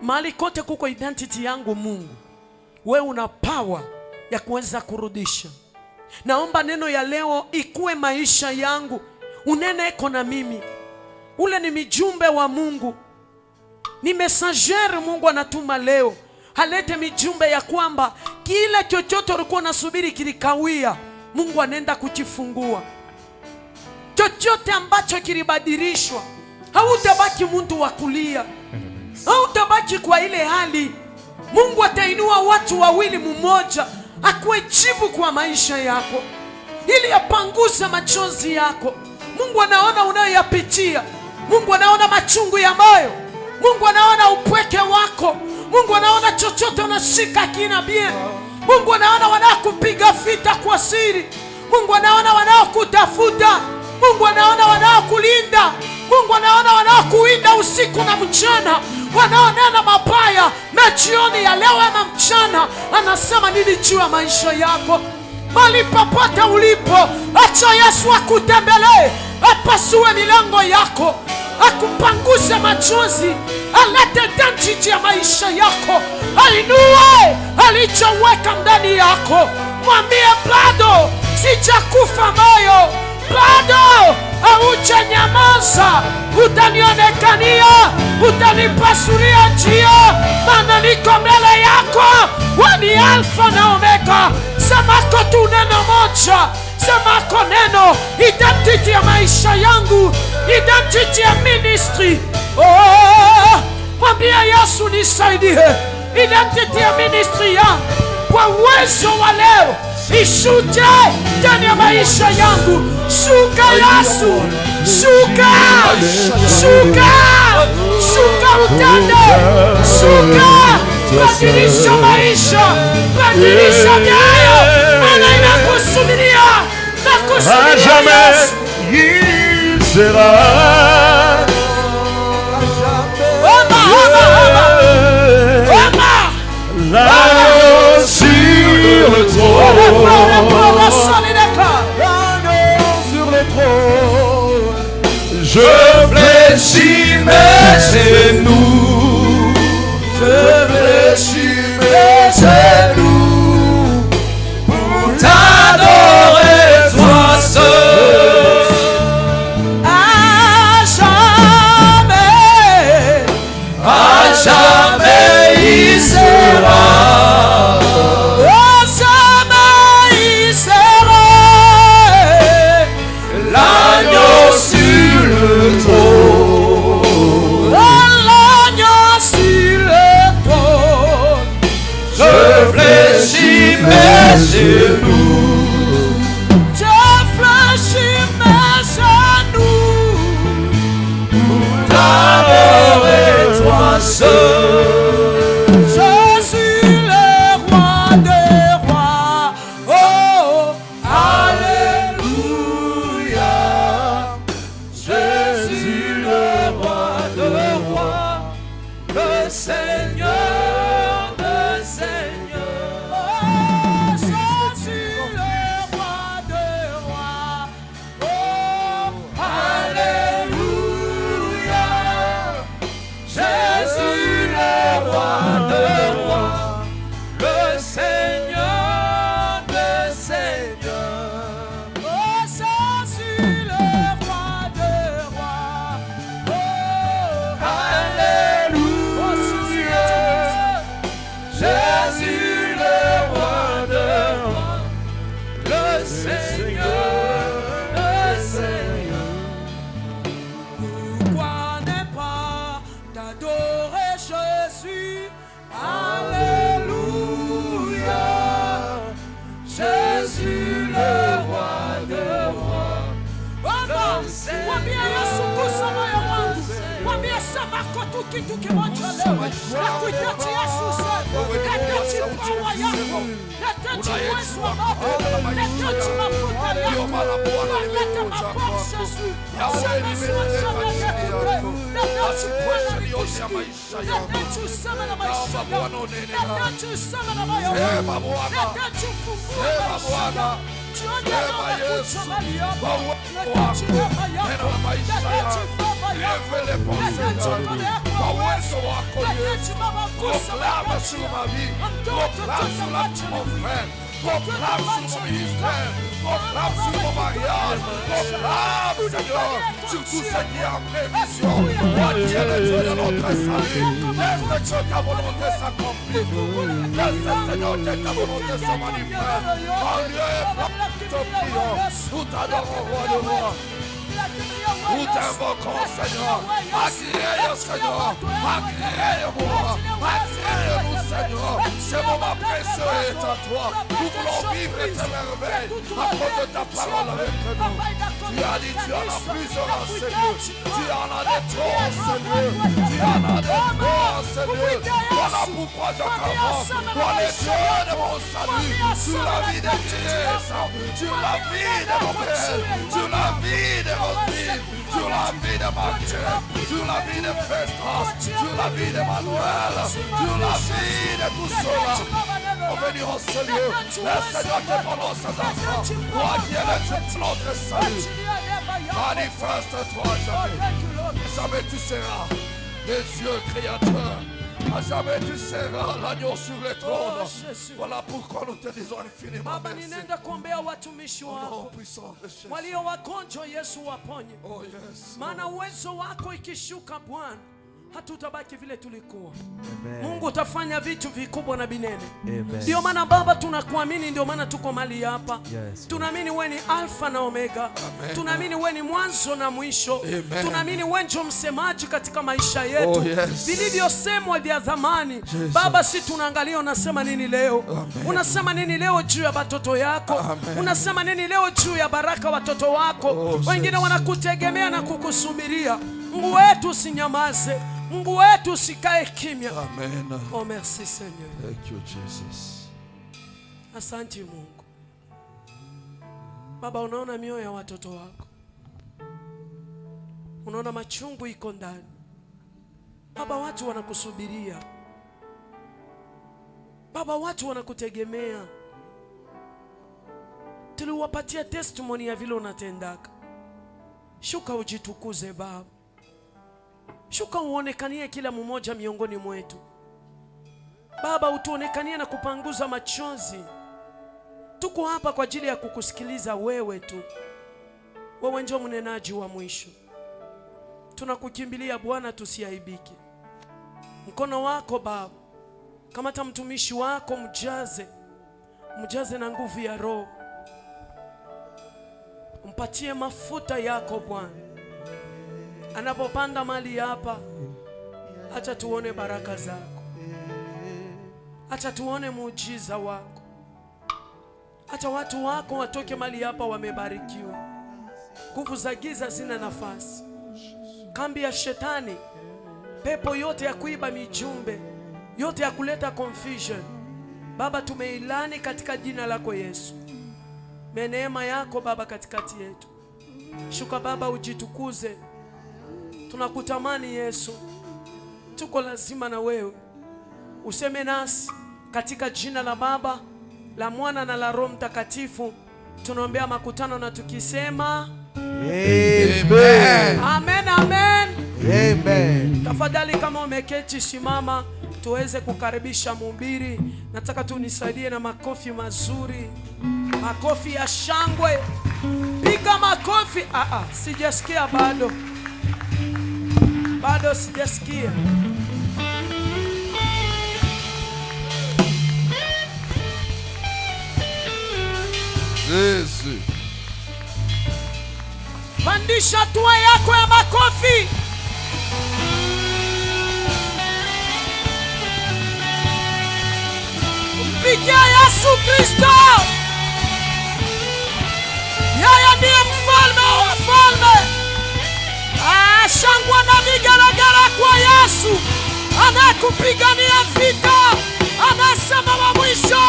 Mahali kote kuko identity yangu Mungu, wewe una power ya kuweza kurudisha. Naomba neno ya leo ikuwe maisha yangu, unene iko na mimi. Ule ni mijumbe wa Mungu, ni messager Mungu anatuma leo. Halete mijumbe ya kwamba kila chochote ulikuwa unasubiri kilikawia, Mungu anaenda kukifungua. Chochote ambacho kilibadilishwa, hautabaki mtu wa kulia, hautabaki kwa ile hali. Mungu atainua watu wawili, mmoja akuwe jibu kwa maisha yako, ili apanguze machozi yako. Mungu anaona unayoyapitia. Mungu anaona machungu ya moyo. Mungu anaona upweke wako. Mungu anaona chochote unashika kina bien. Mungu anaona wanaokupiga vita kwa siri. Mungu anaona wanaokutafuta. Mungu anaona wanaokulinda. Mungu anaona wanaokuwinda usiku na mchana, wanaonena mabaya. Na jioni ya leo ama mchana anasema nini juu ya maisha yako? Mali popote ulipo, acha Yesu akutembelee, apasue milango yako, akupanguze machozi, alete identity ya maisha yako, ainue alichoweka ndani yako. Mwambie bado sijakufa moyo, bado hauchanyamaza, utanionekania, utanipasuria njia, maana niko mbele yako. Wewe ni Alfa na Omega. Semako tu neno moja, semako neno identity ya maisha yangu, identity ya ministry. Oh, mwambie Yesu nisaidie, identity ya ministry yangu kwa uwezo wa leo ishuje ndani ya maisha yangu. Shuka Yesu, shuka, shuka, shuka utende, shuka, badilisha maisha, badilisha nyayo, maana inakusubiria, nakusubiria Yesu. L'agneau sur le trône, je fléchis mes genoux, je fléchis mes genoux pour t'adorer toi seul. À jamais il sera. Je fléchis mes genoux pour t'adorer toi seul. Je suis le roi des rois. Oh, alléluia. Je suis le roi des rois, le Seigneur des seigneurs. Kitu kimoja leo nakuhitaji Yesu sana. Nahitaji pawa yako, nahitaji uwezo wako, nahitaji mafuta yako. Leta maporsha Yesu. yetu. Na situation yote ya maisha yangu. Naomba Bwana unene nami. Sema Bwana. Sema Bwana. Sema Yesu. Kwa uwezo wako. Neno la maisha yangu. Révèle pour Seigneur. Kwa uwezo wako Yesu. Proclame sur ma vie. Proclame sur la vie de mon frère. Proclame sur mon ministère. Proclame sur mon mariage. Proclame, Seigneur, sur tout ce qui est en prévision. Moi, Dieu, le Dieu de notre salut. Laisse que ta volonté s'accomplisse. Laisse, Seigneur, que ta volonté se manifeste. En lieu et place de prière. Nous t'adorons, roi de roi. Nous t'invoquons, Seigneur. Agréez, Seigneur. Agréez-moi. Agréez-nous, Seigneur. Ce moment précieux est à toi. Nous voulons vivre tes merveilles à cause de ta parole avec nous. Tu as dit, tu en as plusieurs en ce lieu. Tu en as des trop en ce lieu. Tu en as des trop en ce lieu. Voilà pourquoi je t'avance. Toi, les dieux de mon salut. Sur la vie de Thérèse. Sur la vie de mon père. Sur la vie de Roselyne. Sur la vie de Mathieu, sur la vie de Festas, sur la vie de Manuel, sur la vie de tous ceux-là. On va venir en ce lieu. Le Seigneur te prononce ses enfants. Toi qui es le Dieu de notre salut. Manifeste-toi jamais. Jamais tu seras le Dieu créateur. À jamais tu seras l'agneau sur le trône. Voilà pourquoi nous te disons infiniment Baba, merci. ninaenda kuombea watumishi wako walio wagonjwa, Yesu waponye. Oh yes. Maana uwezo wako ikishuka Bwana, hatutabaki vile tulikuwa. Mungu utafanya vitu vikubwa na binene. Ndio maana Baba tunakuamini, ndio maana tuko mali hapa. Tunaamini wewe ni Alfa na Omega. Tunaamini wewe ni mwanzo na mwisho. Tunaamini wewe ndio msemaji katika maisha yetu. Vilivyosemwa vya zamani. Baba, si tunaangalia unasema nini leo? Unasema nini leo juu ya watoto yako? Unasema nini leo juu ya baraka watoto wako? Wengine wanakutegemea na kukusubiria. Mungu wetu usinyamaze. Mungu wetu usikae kimya. Amen. Oh, merci Seigneur. Thank you, Jesus. Asante Mungu. Baba, unaona mioyo ya watoto wako. Unaona machungu iko ndani. Baba, watu wanakusubiria. Baba, watu wanakutegemea. Tuliwapatia testimony ya vile unatendaka. Shuka ujitukuze Baba. Shuka uonekanie kila mmoja miongoni mwetu. Baba, utuonekanie na kupanguza machozi. Tuko hapa kwa ajili ya kukusikiliza wewe tu. Wewe ndio mnenaji wa mwisho. Tunakukimbilia Bwana, tusiaibike. Mkono wako Baba, kamata mtumishi wako, mjaze na nguvu ya Roho. Mpatie mafuta yako Bwana. Anapopanda mali hapa, acha tuone baraka zako. Acha tuone muujiza wako. Acha watu wako watoke mali hapa wamebarikiwa. Nguvu za giza zina nafasi. Kambi ya shetani, pepo yote ya kuiba mijumbe, yote ya kuleta confusion, Baba, tumeilani katika jina lako Yesu. Neema yako Baba katikati yetu. Shuka Baba, ujitukuze. Tunakutamani Yesu. Tuko lazima na wewe. Useme nasi katika jina la Baba, la Mwana na la Roho Mtakatifu. Tunaombea makutano na tukisema Amen. Amen, amen. Amen. Tafadhali kama umeketi simama tuweze kukaribisha mhubiri. Nataka tu nisaidie na makofi mazuri. Makofi ya shangwe. Piga makofi. Sijasikia bado. Bado sijasikia. Yesu. Pandisha hatua yako ya makofi. Mpigia Yesu Kristo. Yeye ndiye mfalme wa wafalme. Shangwa na vigelegele kwa Yesu. Anakupigania vita. Anasema wa mwisho.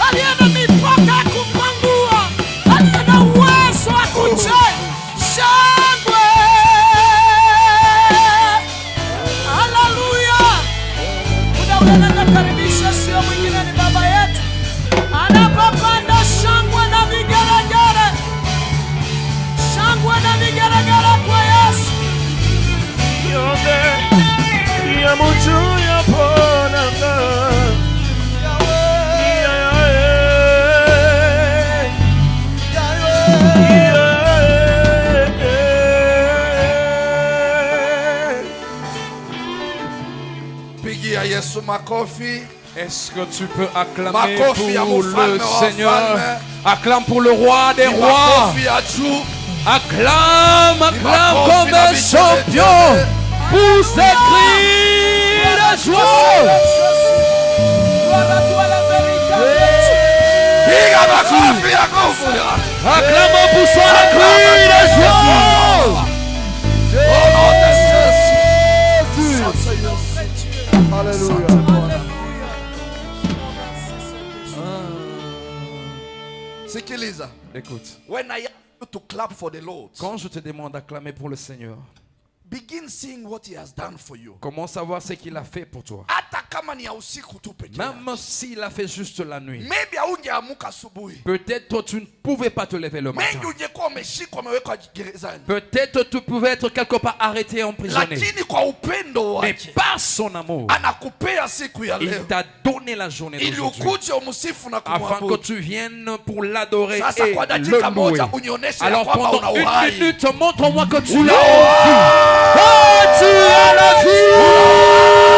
Aliye na mipaka ya kumpangua. Aliye na uwezo wa kuche. Shangwe. unanakaribisha sio mwingine ni baba yetu. Anapopanda shangwe na vigelegele. Shangwe na vigelegele kwa Yesu. Yonde ya mutu ya ponanga. Pigia Yesu makofi. Est-ce que tu peux acclamer Makofi ya pour le mfalme wa Seigneur? wafalme. Acclame pour le roi des rois. Makofi ya juu. Acclame, acclame Makofi comme na un champion. Pousse des cris de joie. Gloire à toi la véritable. Piga makofi ya nguvu. Acclamons pour son cri de joie. Au nom de Jésus. Alléluia. Sikiliza. Écoute, When I ask you to clap for the Lord, quand je te demande d'acclamer pour le Seigneur, begin seeing what he has done for you. commence à voir ce qu'il a fait pour toi. Hata kama ni ya usiku tu peke yake. Même s'il a fait juste la nuit. Maybe haungeamuka asubuhi. Peut-être tu ne pouvais pas te lever le matin. Mengi ungekuwa umeshikwa umewekwa gerezani. Peut-être tu pouvais être quelque part arrêté et emprisonné. Lakini kwa upendo Mais wake par son amour, anakupea siku ya il leo t'a donné la journée ili d'aujourd'hui. ukuje umsifu na Afin que kumwabudu. tu viennes pour l'adorer Sasa et kwa le dakika louer. moja unionyeshe ya Alors kwamba una pendant une uhai. minute, montre-moi que tu Una as la vie. Que tu as la vie.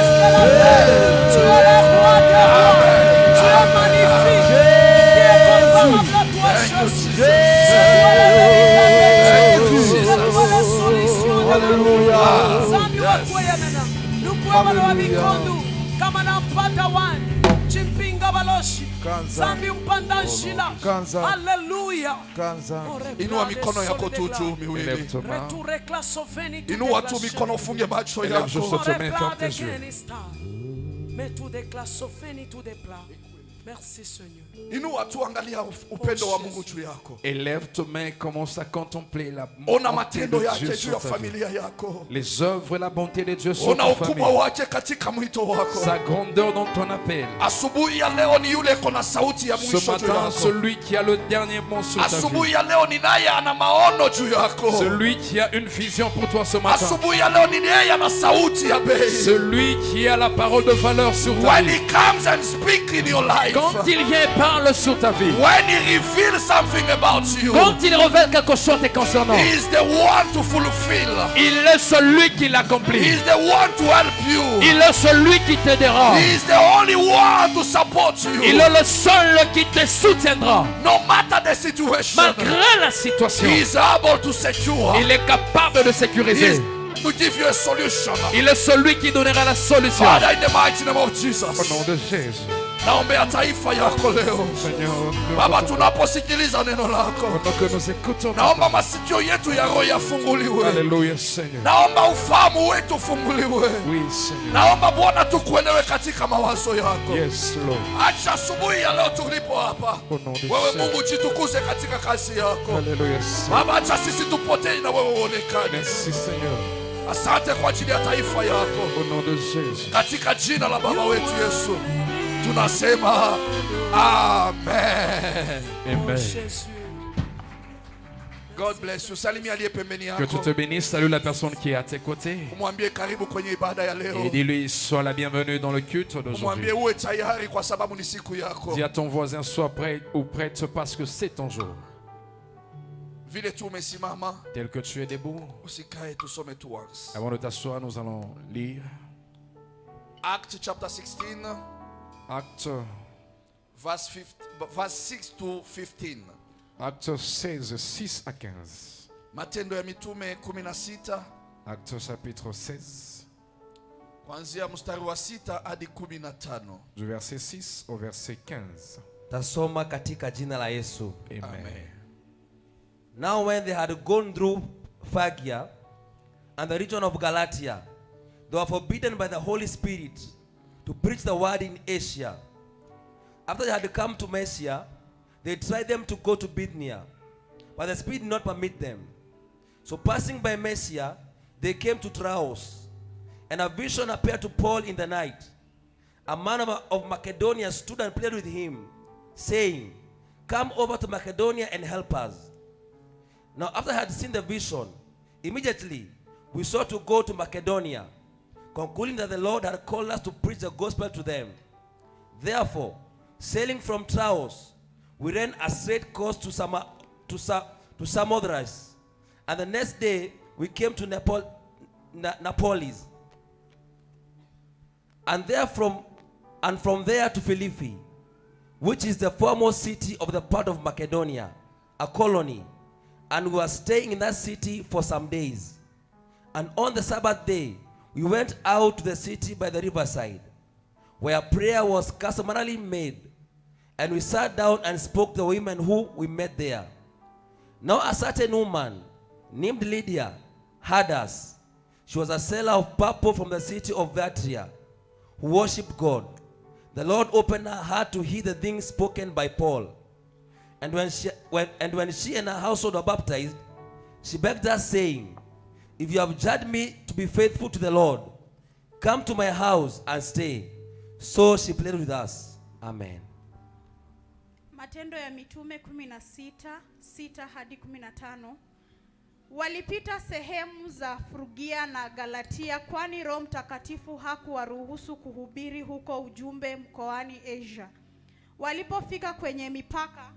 Tu es le roi des rois. Tu es magnifique. Qui est comparable à toi, Jésus. C'est toi la véritable. C'est toi la solution. Alléluia. Zambi wa kuyemena. Nukuwa wale wa vikondu. Kama nampata wani. Chimpinga baloshi. Zambi mpanda nshila. Kanza. Hallelujah. Kanza. Inua mikono yako tu juu miwili. Élève ton main. Retourne klasofeni tu Inua tu deklashe. mikono ufunge macho Élève yako. juste tes mains, ferme tes yeux. Mais tout déclassofeni tout déplat. Merci Seigneur. Inua tu, angalia upendo wa Mungu juu yako. Élève tes mains, commence à contempler la Ona bonté matendo de yake Dieu juu sur ya ta vie. familia yako. Les œuvres et la bonté de Dieu sur Ona ta ukubwa famille. wake katika mwito wako. Sa grandeur dans ton appel. Asubuhi ya leo ni yule kona sauti ya Ce mwisho juu matin, yako. celui qui a le dernier mot sur ta vie. Asubuhi ya leo ni naye ana maono juu yako. Celui qui a une vision pour toi ce matin. Asubuhi ya leo ni yeye ana sauti ya bei. Celui qui a la parole de valeur sur ta When vie. he comes and speaks in your life. Quand il vient et parle sur ta vie. When he reveals something about you. Quand il révèle quelque chose te concernant. He is the one to fulfill. Il est celui qui He l'accomplit. is the one to help you. Il est celui qui t'aidera. He is the only one to support you. Il est le seul qui te soutiendra. No matter the situation. Malgré la situation. He is able to secure. Il est capable de He sécuriser. is to give you a solution. Il est celui qui donnera la solution. Father, in the mighty name of Jesus. Au nom de Jésus. Naombea taifa yako leo. Seigneur, Baba, tunaposikiliza neno lako, pendant que nous écoutons ta naomba parole. masikio yetu ya roho yafunguliwe. Alléluia, Seigneur. Naomba ufahamu wetu ufunguliwe. Oui, Seigneur. Naomba Bwana tukuelewe katika mawazo yako. Yes, Lord. Acha asubuhi ya leo tulipo hapa, Au nom de wewe Jésus. Mungu jitukuze katika kazi yako. Alléluia, Seigneur. Baba, acha sisi tupotee na wewe uonekane. Merci, Seigneur. Asante kwa ajili ya taifa yako, Au nom de Jésus. katika jina la Baba wetu Yesu tunasema amen. Amen. Jésus. God bless you. Salimia aliye pembeni Que tu yako, te bénisses. Salue la personne qui est à tes côtés. umwambie karibu kwenye ibada ya leo. Et dis-lui, sois la bienvenue dans le culte d'aujourd'hui. Umwambie uwe tayari kwa sababu ni siku yako. Dis à ton voisin, sois prêt ou prête parce que c'est ton jour. Vile tu umesimama, Tel que tu es debout, usikae, tusome tu once. avant de t'asseoir, nous allons lire Acts chapter 16 Acte, verse 6 to 15. Acte 16, 6 à 15. Matendo ya Mitume 16 Acte chapitre 16, kuanzia mstari wa 6 hadi 15. du verset 6 au verset 15. Tasoma katika jina la Yesu. Amen. Amen. Now when they had gone through Phrygia and the region of Galatia, they were forbidden by the Holy Spirit to preach the word in Asia. After they had come to Mysia, they tried them to go to Bithynia, but the Spirit did not permit them. So passing by Mysia, they came to Troas, and a vision appeared to Paul in the night. A man of Macedonia stood and pleaded with him, saying, "Come over to Macedonia and help us." Now after I had seen the vision, immediately we sought to go to Macedonia, concluding that the Lord had called us to preach the gospel to them. Therefore, sailing from Troas, we ran a straight course to Samothrace, and the next day we came to Neapolis, and from there to Philippi, which is the foremost city of the part of Macedonia, a colony, and we were staying in that city for some days. And on the Sabbath day, we went out to the city by the riverside, where prayer was customarily made, and we sat down and spoke to the women who we met there. Now a certain woman named Lydia heard us. She was a seller of purple from the city of Thyatira, who worshipped God. The Lord opened her heart to hear the things spoken by Paul. And when she and her household were baptized, she begged us, saying, "If you have judged me to be faithful to the Lord, come to my house and stay." So she pleaded with us. Amen. Matendo ya Mitume 16:6 hadi 15. Walipita sehemu za Frugia na Galatia, kwani Roho Mtakatifu hakuwaruhusu kuhubiri huko ujumbe mkoani Asia. Walipofika kwenye mipaka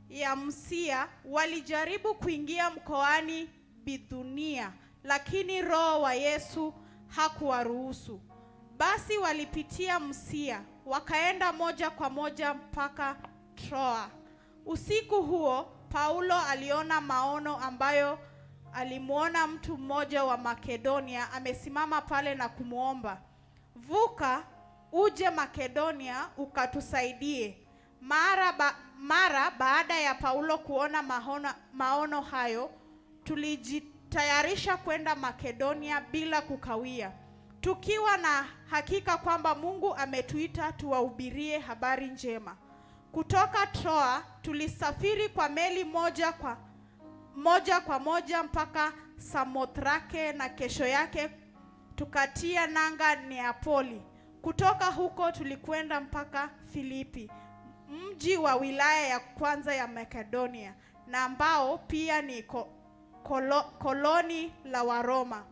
ya Musia, walijaribu kuingia mkoani Bithunia, lakini Roho wa Yesu hakuwaruhusu. Basi walipitia Musia, wakaenda moja kwa moja mpaka Troa. Usiku huo Paulo aliona maono ambayo alimuona mtu mmoja wa Makedonia amesimama pale na kumuomba, "Vuka uje Makedonia ukatusaidie." Mara baada ya Paulo kuona maono hayo, tulijitayarisha kwenda Makedonia bila kukawia, tukiwa na hakika kwamba Mungu ametuita tuwahubirie habari njema. Kutoka Troa tulisafiri kwa meli moja kwa moja mpaka Samothrake, na kesho yake tukatia nanga Neapoli. Kutoka huko tulikwenda mpaka Filipi, mji wa wilaya ya kwanza ya Makedonia, na ambao pia ni koloni la Waroma.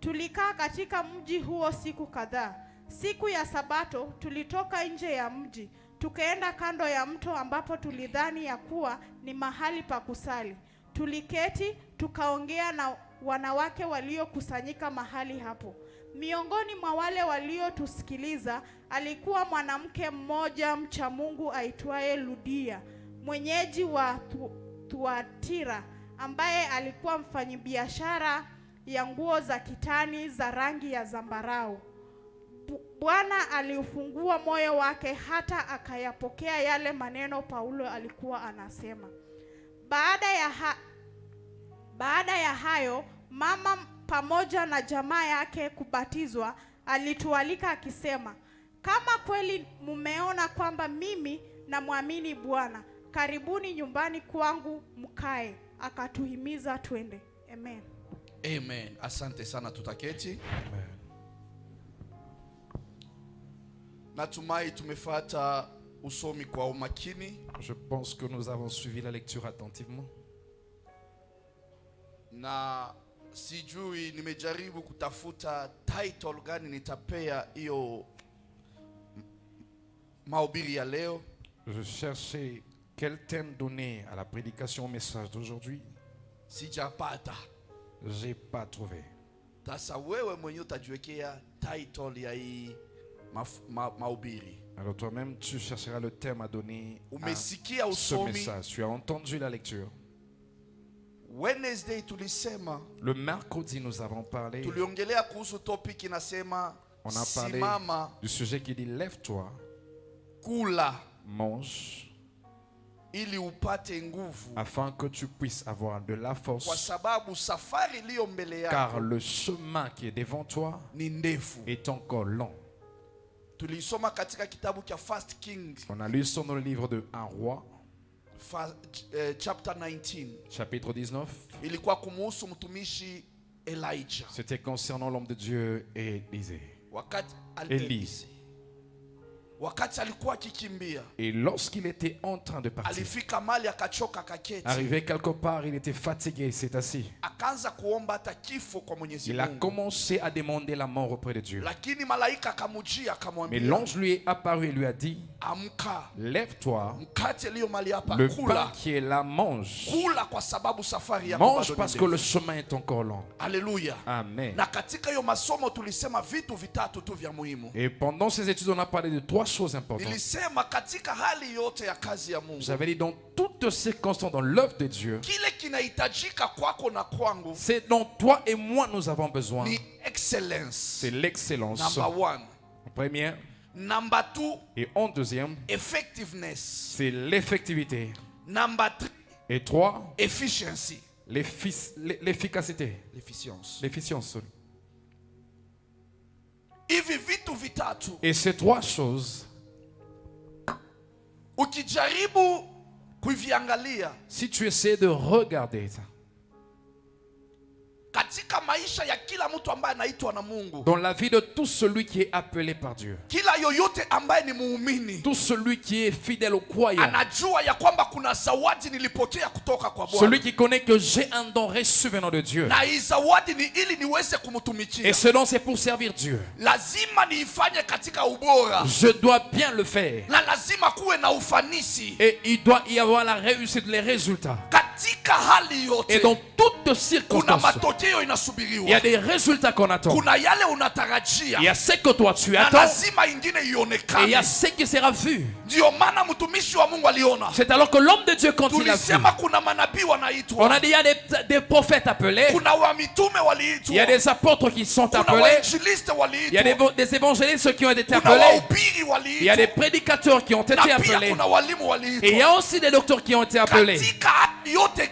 Tulikaa katika mji huo siku kadhaa. Siku ya Sabato tulitoka nje ya mji, tukaenda kando ya mto ambapo tulidhani ya kuwa ni mahali pa kusali. Tuliketi tukaongea na wanawake waliokusanyika mahali hapo. Miongoni mwa wale waliotusikiliza alikuwa mwanamke mmoja mcha Mungu aitwaye Ludia, mwenyeji wa Thuatira, ambaye alikuwa mfanyabiashara ya nguo za kitani za rangi ya zambarau. Bwana aliufungua moyo wake hata akayapokea yale maneno Paulo alikuwa anasema. Baada ya hayo, mama pamoja na jamaa yake kubatizwa, alitualika akisema, "Kama kweli mumeona kwamba mimi namwamini Bwana, karibuni nyumbani kwangu mkae." Akatuhimiza twende. Amen. Amen. Asante sana, tutaketi. Amen. Natumai tumefuata usomi kwa umakini. Je pense que nous avons suivi la lecture attentivement. Na sijui nimejaribu kutafuta title gani nitapea hiyo mahubiri ya leo. Je cherchais quel thème donner à la prédication, au message d'aujourd'hui. Sijapata. J'ai pas trouvé. Sasa wewe mwenyewe utajiwekea title ya hii mahubiri. Alors toi-même, tu chercheras le thème à donner à Umesikia ce usomi. message. Tu as entendu la lecture. Wednesday tulisema, Le mercredi, nous avons parlé, tuliongelea kuhusu topic inasema on a parlé simama, du sujet qui dit lève-toi, kula mange, ili upate nguvu, afin que tu puisses avoir de la kwa force, sababu safari iliyo mbele car yako le chemin qui est devant toi ni ndefu. est encore long. Tulisoma katika kitabu cha First Kings On a lu ça dans le livre de Un roi, chapter 19 chapitre 19. ilikuwa kumuhusu mtumishi Elijah. C'était concernant l'homme de Dieu Élisée. Élie. Wakati alikuwa akikimbia, Et lorsqu'il était en train de partir, alifika mali akachoka kaketi. arrivé quelque part, il était fatigué, il s'est assis. Akaanza kuomba hata kifo kwa Mwenyezi Il a Mungu. commencé à demander la mort auprès de Dieu. Lakini malaika akamujia Mais akamwambia, l'ange lui est apparu et lui a dit, amka, lève-toi, mkate liyo mali hapa, le pain kula. qui est là, mange. Kula kwa sababu safari yako Mange bado parce ni que ndefu. le chemin est encore long. Haleluya. Amen. Na katika hiyo masomo tulisema vitu vitatu tu vya muhimu. Et pendant ces études, on a parlé de 3 choses importantes. Nilisema katika hali yote ya kazi ya Mungu, J'avais dit dans toutes circonstances, dans l'œuvre de Dieu, kile kinahitajika kwako na kwangu c'est dont toi et moi nous avons besoin. ni excellence. C'est l'excellence. Number one. En première. Number two, Et en deuxième, effectiveness. c'est l'effectivité. Number three, Et 3, efficiency. l'efficacité. L'efficience. L'efficience. Hivi vitu vitatu Et ces 3 choses, ukijaribu kuviangalia si tu essaies de regarder ça, katika maisha ya kila mtu ambaye anaitwa na Mungu, dans la vie de tout celui qui est appelé par Dieu, kila yoyote ambaye ni muumini, tout celui qui est fidèle au croyant, anajua ya kwamba kuna zawadi nilipokea kutoka kwa celui Bwana, qui connaît que j'ai un don reçu venant de Dieu, na hii zawadi ni ili niweze et kumtumikia. ce don c'est pour servir Dieu. Lazima niifanye katika ubora, Je dois bien le faire. na lazima kuwe na ufanisi Et il doit y avoir la réussite, les résultats. katika hali Et yote. dans toutes Kuna circonstances, matokeo il y a inasubiriwa, des résultats qu'on attend. kuna yale Il y unatarajia, a ce que toi tu na attends, lazima ingine et il y a ionekane. ce qui sera vu. Ndio maana mtumishi wa Mungu aliona, C'est alors que l'homme de Dieu, quand il a vu, tulisema kuna manabii on wanaitwa, a dit il y a des prophètes appelés, kuna wa mitume il y a waliitwa, des apôtres qui sont kuna appelés, wainjilisti il y a waliitwa, des évangélistes qui ont été kuna appelés, wahubiri il y a des waliitwa, prédicateurs qui ont été na pia appelés, kuna walimu et il y waliitwa. a aussi des docteurs qui ont été appelés. Katika hali yote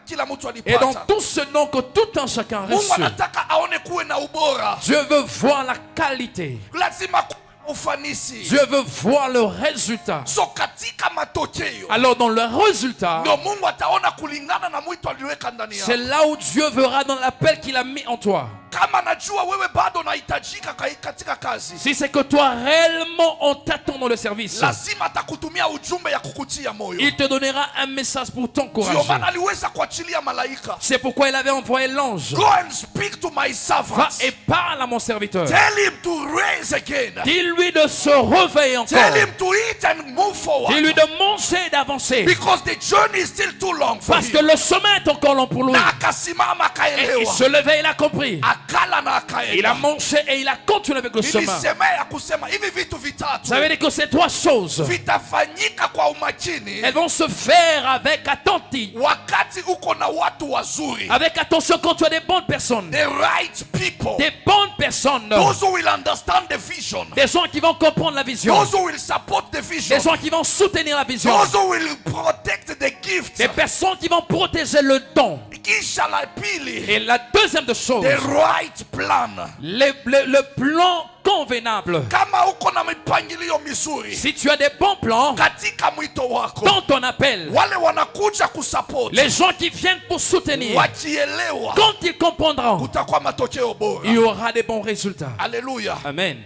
kila mtu Et dans alipata. tout ce nom que tout un chacun Mungu reçu, anataka aone kuwe na ubora, Dieu veut voir la qualité. lazima kuwe na ufanisi. Dieu veut voir le résultat. So katika matokeo Alors dans le résultat, ndio Mungu ataona kulingana na mwito aliweka ndani c'est yako. là où Dieu verra dans l'appel qu'il a mis en toi. Kama najua wewe bado unahitajika katika kazi, Si c'est que toi réellement on t'attend dans le service, lazima atakutumia ujumbe ya kukutia moyo. il te donnera un message pour Ndio t'encourager. maana aliweza kuachilia malaika, C'est pourquoi il avait envoyé l'ange. go and speak to my Va servant, et parle à mon serviteur. tell him to raise again, Dis-lui de se réveiller encore. tell him to eat and move forward, Dis-lui de manger et d'avancer. because the journey is still too long for Parce que him. le chemin est encore long pour lui. Na akasimama Et il akaelewa, se levait, il a compris. akala na Il a akaenda. mangé et il a continué avec le chemin. Nilisemea kusema hivi vitu vitatu Ça veut dire que ces 3 choses, vitafanyika kwa umakini elles vont se faire avec attention. wakati uko na watu wazuri, Avec attention quand tu as des bonnes personnes. the right people, Des bonnes personnes. those who will understand the vision, Des gens qui vont comprendre la vision. those who will support the vision, Des gens qui vont soutenir la vision. those who will protect the gift. Des personnes qui vont protéger le don. Kisha la pili, Et la deuxième de choses, the right plan. le plan convenable. Kama uko na mipangilio mizuri Si tu as des bons plans katika mwito wako, dans ton appel, wale wanakuja kusupport les gens qui viennent pour soutenir, wakielewa, quand ils comprendront, kutakuwa matokeo bora. il y aura des bons résultats. Haleluya. Amen.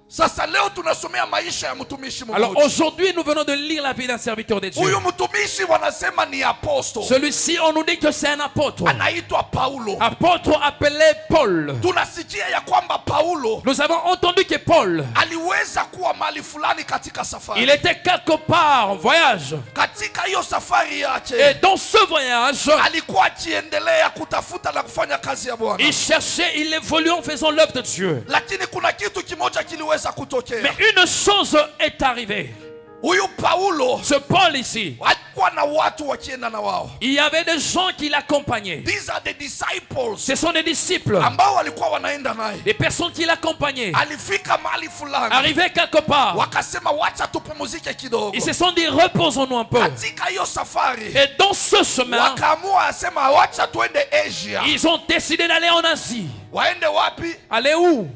Sasa leo tunasomea maisha ya mtumishi Alors mmoja. aujourd'hui, nous venons de lire la vie d'un serviteur de Dieu. Huyu mtumishi wanasema ni aposto, Celui-ci, on nous dit que c'est un apôtre. anaitwa Paulo. Apôtre appelé Paul. Tunasikia ya kwamba Paulo Nous avons entendu que Paul, aliweza kuwa mahali fulani katika il safari. était quelque part en voyage. Katika hiyo safari Et yake dans ce voyage, alikuwa akiendelea kutafuta na kufanya kazi ya Bwana, il cherchait, il évoluait en faisant l'œuvre de Dieu. lakini kuna kitu kimoja kiliweza Mais kutokea. une chose est arrivée. Huyu Paulo Ce Paul ici, alikuwa na watu wakienda na wao. il y avait des gens qui l'accompagnaient. These are the disciples Ce sont des disciples, ambao walikuwa wanaenda naye. des personnes qui l'accompagnaient. Alifika mahali fulani, Arrivés quelque part, wakasema wacha tupumzike kidogo. ils se sont dit reposons-nous un peu. Katika hiyo safari Et dans ce chemin, wakaamua asema wacha tuende Asia. ils ont décidé d'aller en Asie. Waende wapi? Aller où?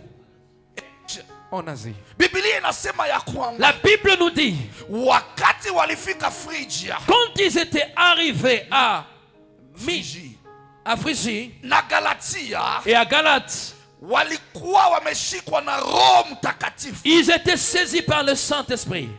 en Asie. Biblia inasema ya kwamba La Bible nous dit, wakati walifika Phrygia quand ils étaient arrivés à Phrygie Phrygie na Galatia, et à Galate, walikuwa wameshikwa na Roho Mtakatifu, ils étaient saisis par le Saint-Esprit.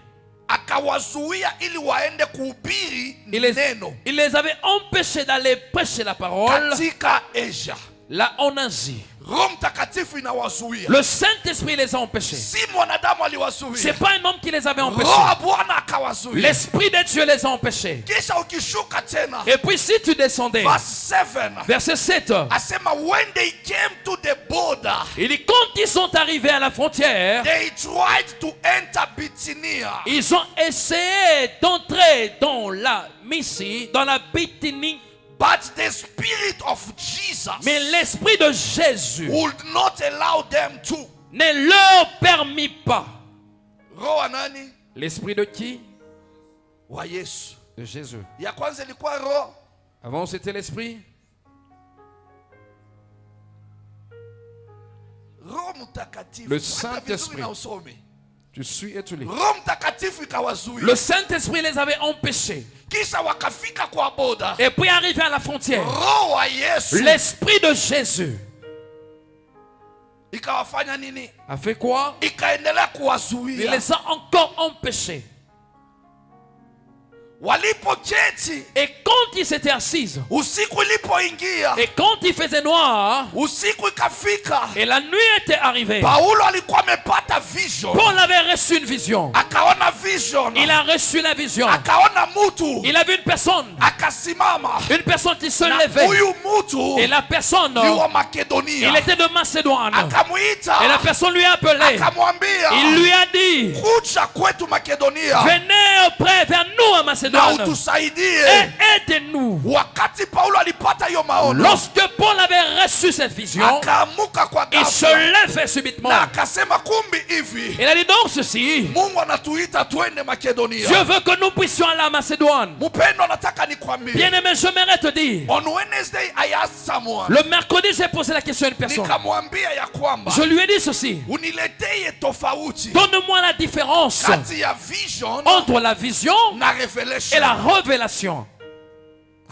akawazuia ili waende kuhubiri neno Il les avait empêchés d'aller prêcher la parole katika Asia. là en Asie. Roho Mtakatifu inawazuia, Le Saint-Esprit les a empêchés. si mwanadamu aliwazuia, C'est pas un homme qui les avait empêchés. Roho wa Bwana akawazuia. L'Esprit de Dieu les a empêchés. Kisha ukishuka tena Et puis si tu descendais, verse 7 verset 7, asema when they came to the border il dit quand ils sont arrivés à la frontière, they tried to enter Bithynia, ils ont essayé d'entrer dans la Mysie, dans la Bithynie, but the spirit of Jesus mais l'Esprit de Jésus would not allow them to. ne leur permit pas. Roho wa nani? L'Esprit de qui? Wa Yesu. De Jésus. Ya kwanza ilikuwa roho, Avant, c'était l'Esprit. Roho Mtakatifu. Le Hata vizuri Saint-Esprit. na usome. Tu suis et tu lis. Roho Mtakatifu ikawazuia, Le Saint-Esprit les avait empêchés. kisha wakafika kwa boda, Et puis arrivé à la frontière, Roho wa Yesu l'Esprit de Jésus ikawafanya nini? a fait quoi? Ikaendelea Il kuwazuia. les a encore empêchés. Walipoketi, Et quand ils s'étaient assis, usiku ilipoingia, et quand il faisait noir, usiku ikafika, et la nuit était arrivée, Paulo alikuwa amepata vision, Paul avait reçu une vision. akaona vision, Il a reçu la vision. akaona mutu Il a vu une personne qui se na levait. huyu mutu Et la personne, ni wa il Makedonia, était de Macédoine. akamuita, Et la personne lui a appelé. akamwambia Il lui a dit, kuja kwetu Makedonia venez auprès vers nous à na Macédoine utusaidie. et aidez-nous. Wakati Paulo alipata hiyo maono, Lorsque Paul avait reçu cette vision, akaamuka kwa il se ghafla lève subitement. na akasema, kumbi hivi Il a dit donc ceci, Mungu anatuita twende Makedonia. Dieu veut que nous puissions aller à Macédoine. Mpendo, nataka nikwambie, Bien-aimé, j'aimerais te dire, on Wednesday I asked someone, le mercredi j'ai posé la question à une personne. nikamwambia ya kwamba Je lui ai dit ceci, uniletee tofauti donne-moi la différence kati ya vision entre la vision na et revelation. la révélation.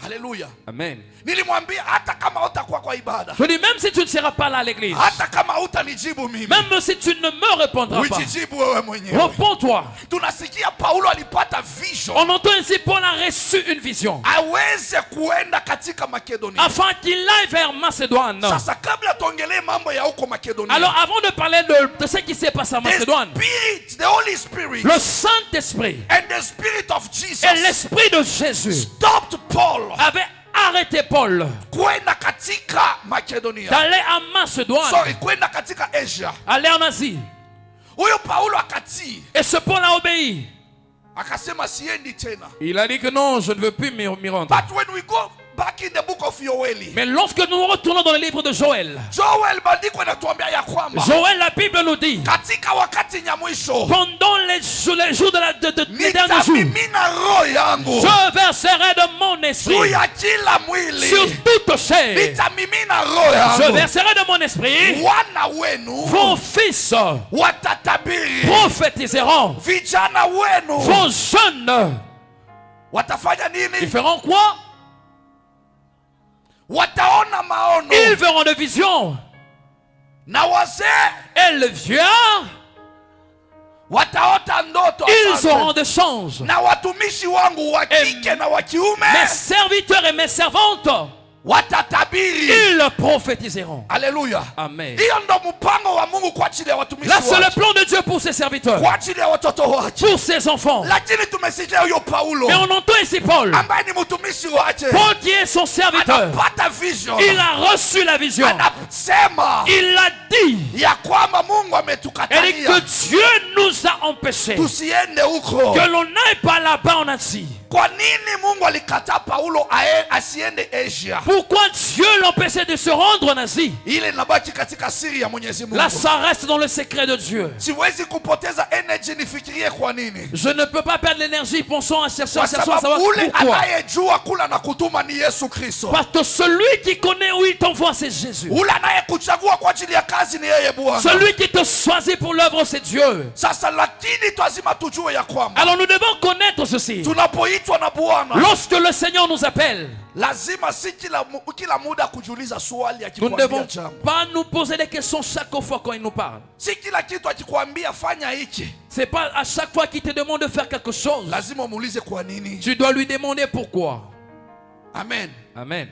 Haleluya. Amen. Nilimwambia hata kama utakuwa kwa ibada, Je dis, même si tu ne seras pas là à l'église, hata kama utanijibu mimi, même si tu ne me répondras pas, ujijibu wewe mwenyewe. réponds-toi. Tunasikia Paulo alipata vision On entend ainsi Paul a reçu une vision aweze kuenda katika Makedonia. afin qu'il aille vers Macédoine. Sasa kabla tuongelee mambo ya huko Makedonia, Alors avant de parler de ce qui s'est passé à Macédoine, the Holy Spirit le Saint-Esprit and the Spirit of Jesus et l'Esprit de Jésus stopped Paul avaient arrêté Paul kwenda katika Makedonia. d'aller à Macédoine, Sorry, kwenda katika Asia. aller en Asie. Huyo Paulo akatii, Et ce Paul a obéi. akasema siendi tena. Il a dit que non, je ne veux plus m'y rendre. But when we go back in the book of Yoeli, Mais lorsque nous retournons dans le livre de Joël, Joel bandiko inatuambia ya kwamba Joël, la Bible nous dit, katika wakati nyamwisho pendant les jours des derniers jours, nitamimina roho yangu je verserai de mon juu esprit ya kila mwili, sur toute chair. nitamimina roho Je yangu, verserai de mon esprit. wana wenu Vos fils watatabiri, prophétiseront. vijana wenu Vos jeunes, watafanya ils nini? feront quoi? Wataona maono, Ils verront des visions. na wazee Et les vieux, wataota ndoto. ils Asante. auront des chances. Na watumishi wangu wa kike na wa kiume Mes serviteurs et mes servantes, watatabiri. ils prophétiseront. Haleluya. Amen. Hiyo ndo mpango wa Mungu kwa ajili ya watumishi Là, c'est le wake, plan de Dieu pour ses serviteurs, kwa ajili ya watoto wake. pour ses enfants. Lakini tumesikia huyo Paulo Mais on entend ici Paul, ambaye ni mtumishi wake Paul qui est son serviteur. anapata vision, Il a reçu la vision. anasema Il a dit, ya kwamba Mungu elle dit que ametukatalia Dieu nous a empêchés tusiende huko. que l'on n'aille pas là-bas en Asie. Kwa nini Mungu alikataa Paulo asiende Asia? Pourquoi Dieu l'empêchait de se rendre en Asie? Ile inabaki katika siri ya Mwenyezi Mungu. Là, ça reste dans le secret de Dieu. Siwezi kupoteza energy nifikirie kwa nini. Je ne peux pas perdre l'énergie pensant à chercher Kwa à savoir sababu ule pourquoi. anayejua kula na kutuma ni Yesu Kristo. Parce que celui qui connaît où il t'envoie, c'est Jésus. Ule anayekuchagua kwa ajili ya kazi ni yeye Bwana. Celui qui te choisit pour l'œuvre, c'est Dieu. Sasa lakini lazima tujue ya kwamba Alors nous devons connaître ceci. tunapoitwa na Bwana Lorsque le Seigneur nous appelle, lazima si kila muda kujiuliza swali nous ne akikwambia devons jambo. pas nous poser des questions chaque fois quand il nous parle. Si kila kitu akikwambia fanya hiki, C'est pas à chaque fois qu'il te demande de faire quelque chose. lazima umuulize kwa nini. Tu dois lui demander pourquoi. Amen. Amen.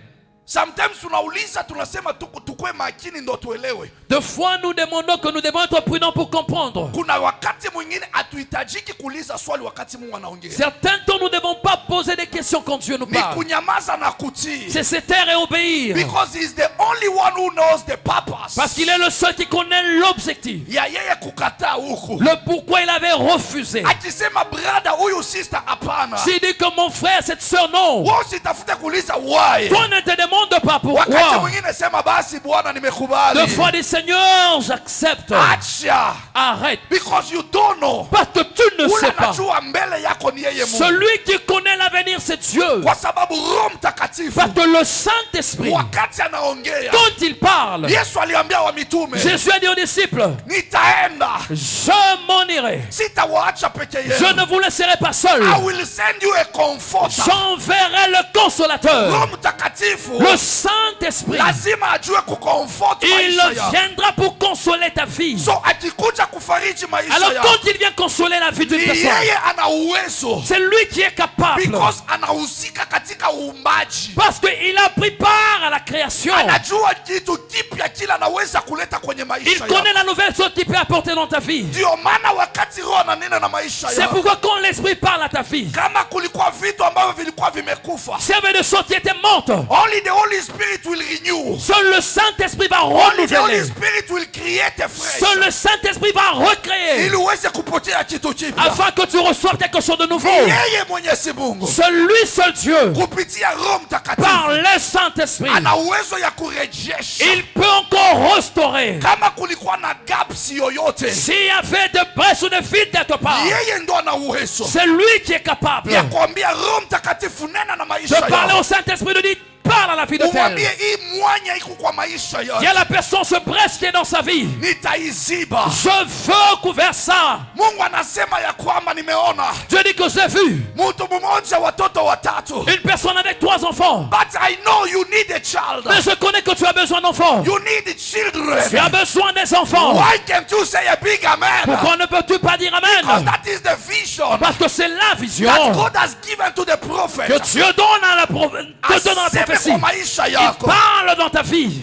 Sometimes tunauliza tunasema tukue makini ndo tuelewe. Deux fois nous demandons que nous devons être prudents pour comprendre. Kuna wakati mwingine hatuhitajiki kuuliza swali wakati Mungu anaongea. Certains temps nous ne devons pas poser des questions quand Dieu nous Ni parle. kunyamaza na kutii. C'est se taire et obéir. Because he is the only one who knows the purpose. Parce qu'il est le seul qui connaît l'objectif. Ya yeye kukataa huku. Le pourquoi il avait refusé. Akisema brother huyu sister hapana. S'il dit que mon frère, cette soeur, non. Wewe usitafute kuuliza why. Toi ne te demande pas Wakati pourquoi. mwingine sema basi Bwana nimekubali. Deux fois dit Seigneur, j'accepte. Acha. Arrête. Because you don't know. Parce que tu ne sais Ule pas. anajua mbele yako ni yeye Mungu. Celui qui connaît l'avenir, c'est Dieu. Kwa sababu Roho Mtakatifu Parce que le Saint-Esprit, wakati anaongea, quand il parle, Yesu aliambia wa mitume, Jésus a dit aux disciples, nitaenda, je m'en irai. sitawaacha peke Je yenu. ne vous laisserai pas seul. I will send you a comforter. J'enverrai le consolateur. Roho Mtakatifu Le Saint-Esprit. lazima ajue kucomfort Il maisha yako. viendra pour consoler ta vie. So akikuja kufariji maisha Alors yako, quand il vient consoler la vie d'une ni personne, yeye ana uwezo. c'est lui qui est capable. Because anahusika katika uumbaji. Parce qu'il a pris part à la création. Anajua kitu kipya kila anaweza kuleta kwenye Il maisha connaît yako. la nouvelle chose qu'il peut apporter dans ta vie. Ndio maana wakati Roho ananena na maisha C'est yako, pourquoi quand l'Esprit parle à ta vie, kama kulikuwa vitu ambavyo vilikuwa vimekufa, s'il y avait des choses qui étaient mortes, only the Holy Spirit will renew. seul le Saint-Esprit va Only the Holy renouveler. Spirit will create a fresh. Seul le Saint-Esprit va recréer Ili uweze kupokea kitu kipya. afin que tu reçoives quelque chose de nouveau. Yeye Mwenyezi Mungu Celui, seul Dieu, kupitia Roho par Mtakatifu le Saint-Esprit, ana uwezo ya kurejesha. il peut encore restaurer. Kama kulikuwa na gaps yoyote, S'il y avait de brèches ou de vides quelque part, yeye ndo ana uwezo c'est lui qui est capable ya kuambia Roho Mtakatifu nena na de maisha parler yako. au Saint-Esprit, de dire parle à la vie de Umwambie tel. hii mwanya iko kwa maisha Il y yako, a la personne, ce brèche qui est dans sa vie. nitaiziba. Je veux couvrir ça. Mungu anasema ya kwamba nimeona Dieu dit que j'ai vu mtu mmoja watoto watatu, une personne avec 3 enfants. but I know you need a child. Mais je connais que tu as besoin d'enfants. You need children. Tu as besoin des enfants. Why can't you say a big amen? Pourquoi ne peux-tu pas dire Because Amen? that is the vision Parce que c'est la that vision God has given to the prophet. que Dieu donne à la, te donne à la Aseme prophétie. kwa maisha Il yako. parle dans ta vie.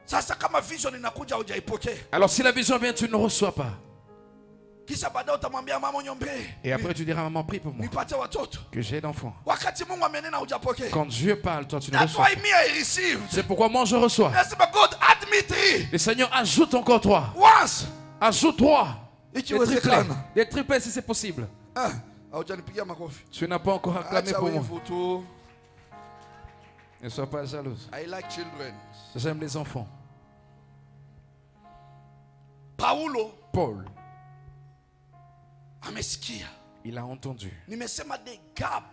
Sasa kama vision inakuja hujaipokea, Alors si la vision vient, tu ne reçois pas. kisha baadaye utamwambia mama niombee, Et après tu diras, maman, prie pour moi, nipate watoto. que j'ai d'enfants. Wakati Mungu amenena hujapokea. Quand Dieu parle, toi tu ne That's reçois why pas. me I received. C'est pourquoi moi je reçois. Nasema God add me 3. Le Seigneur ajoute encore 3. Once. Ajoute 3. Des triplés. Ikiwezekana. Des triplés si c'est possible. Ah, haujanipigia makofi. Tu n'as pas encore acclamé Acha pour moi. wivu tu. Ne sois pas jalouse. I like children. J'aime les enfants. Paulo Paul, amesikia. il a entendu. Nimesema the gap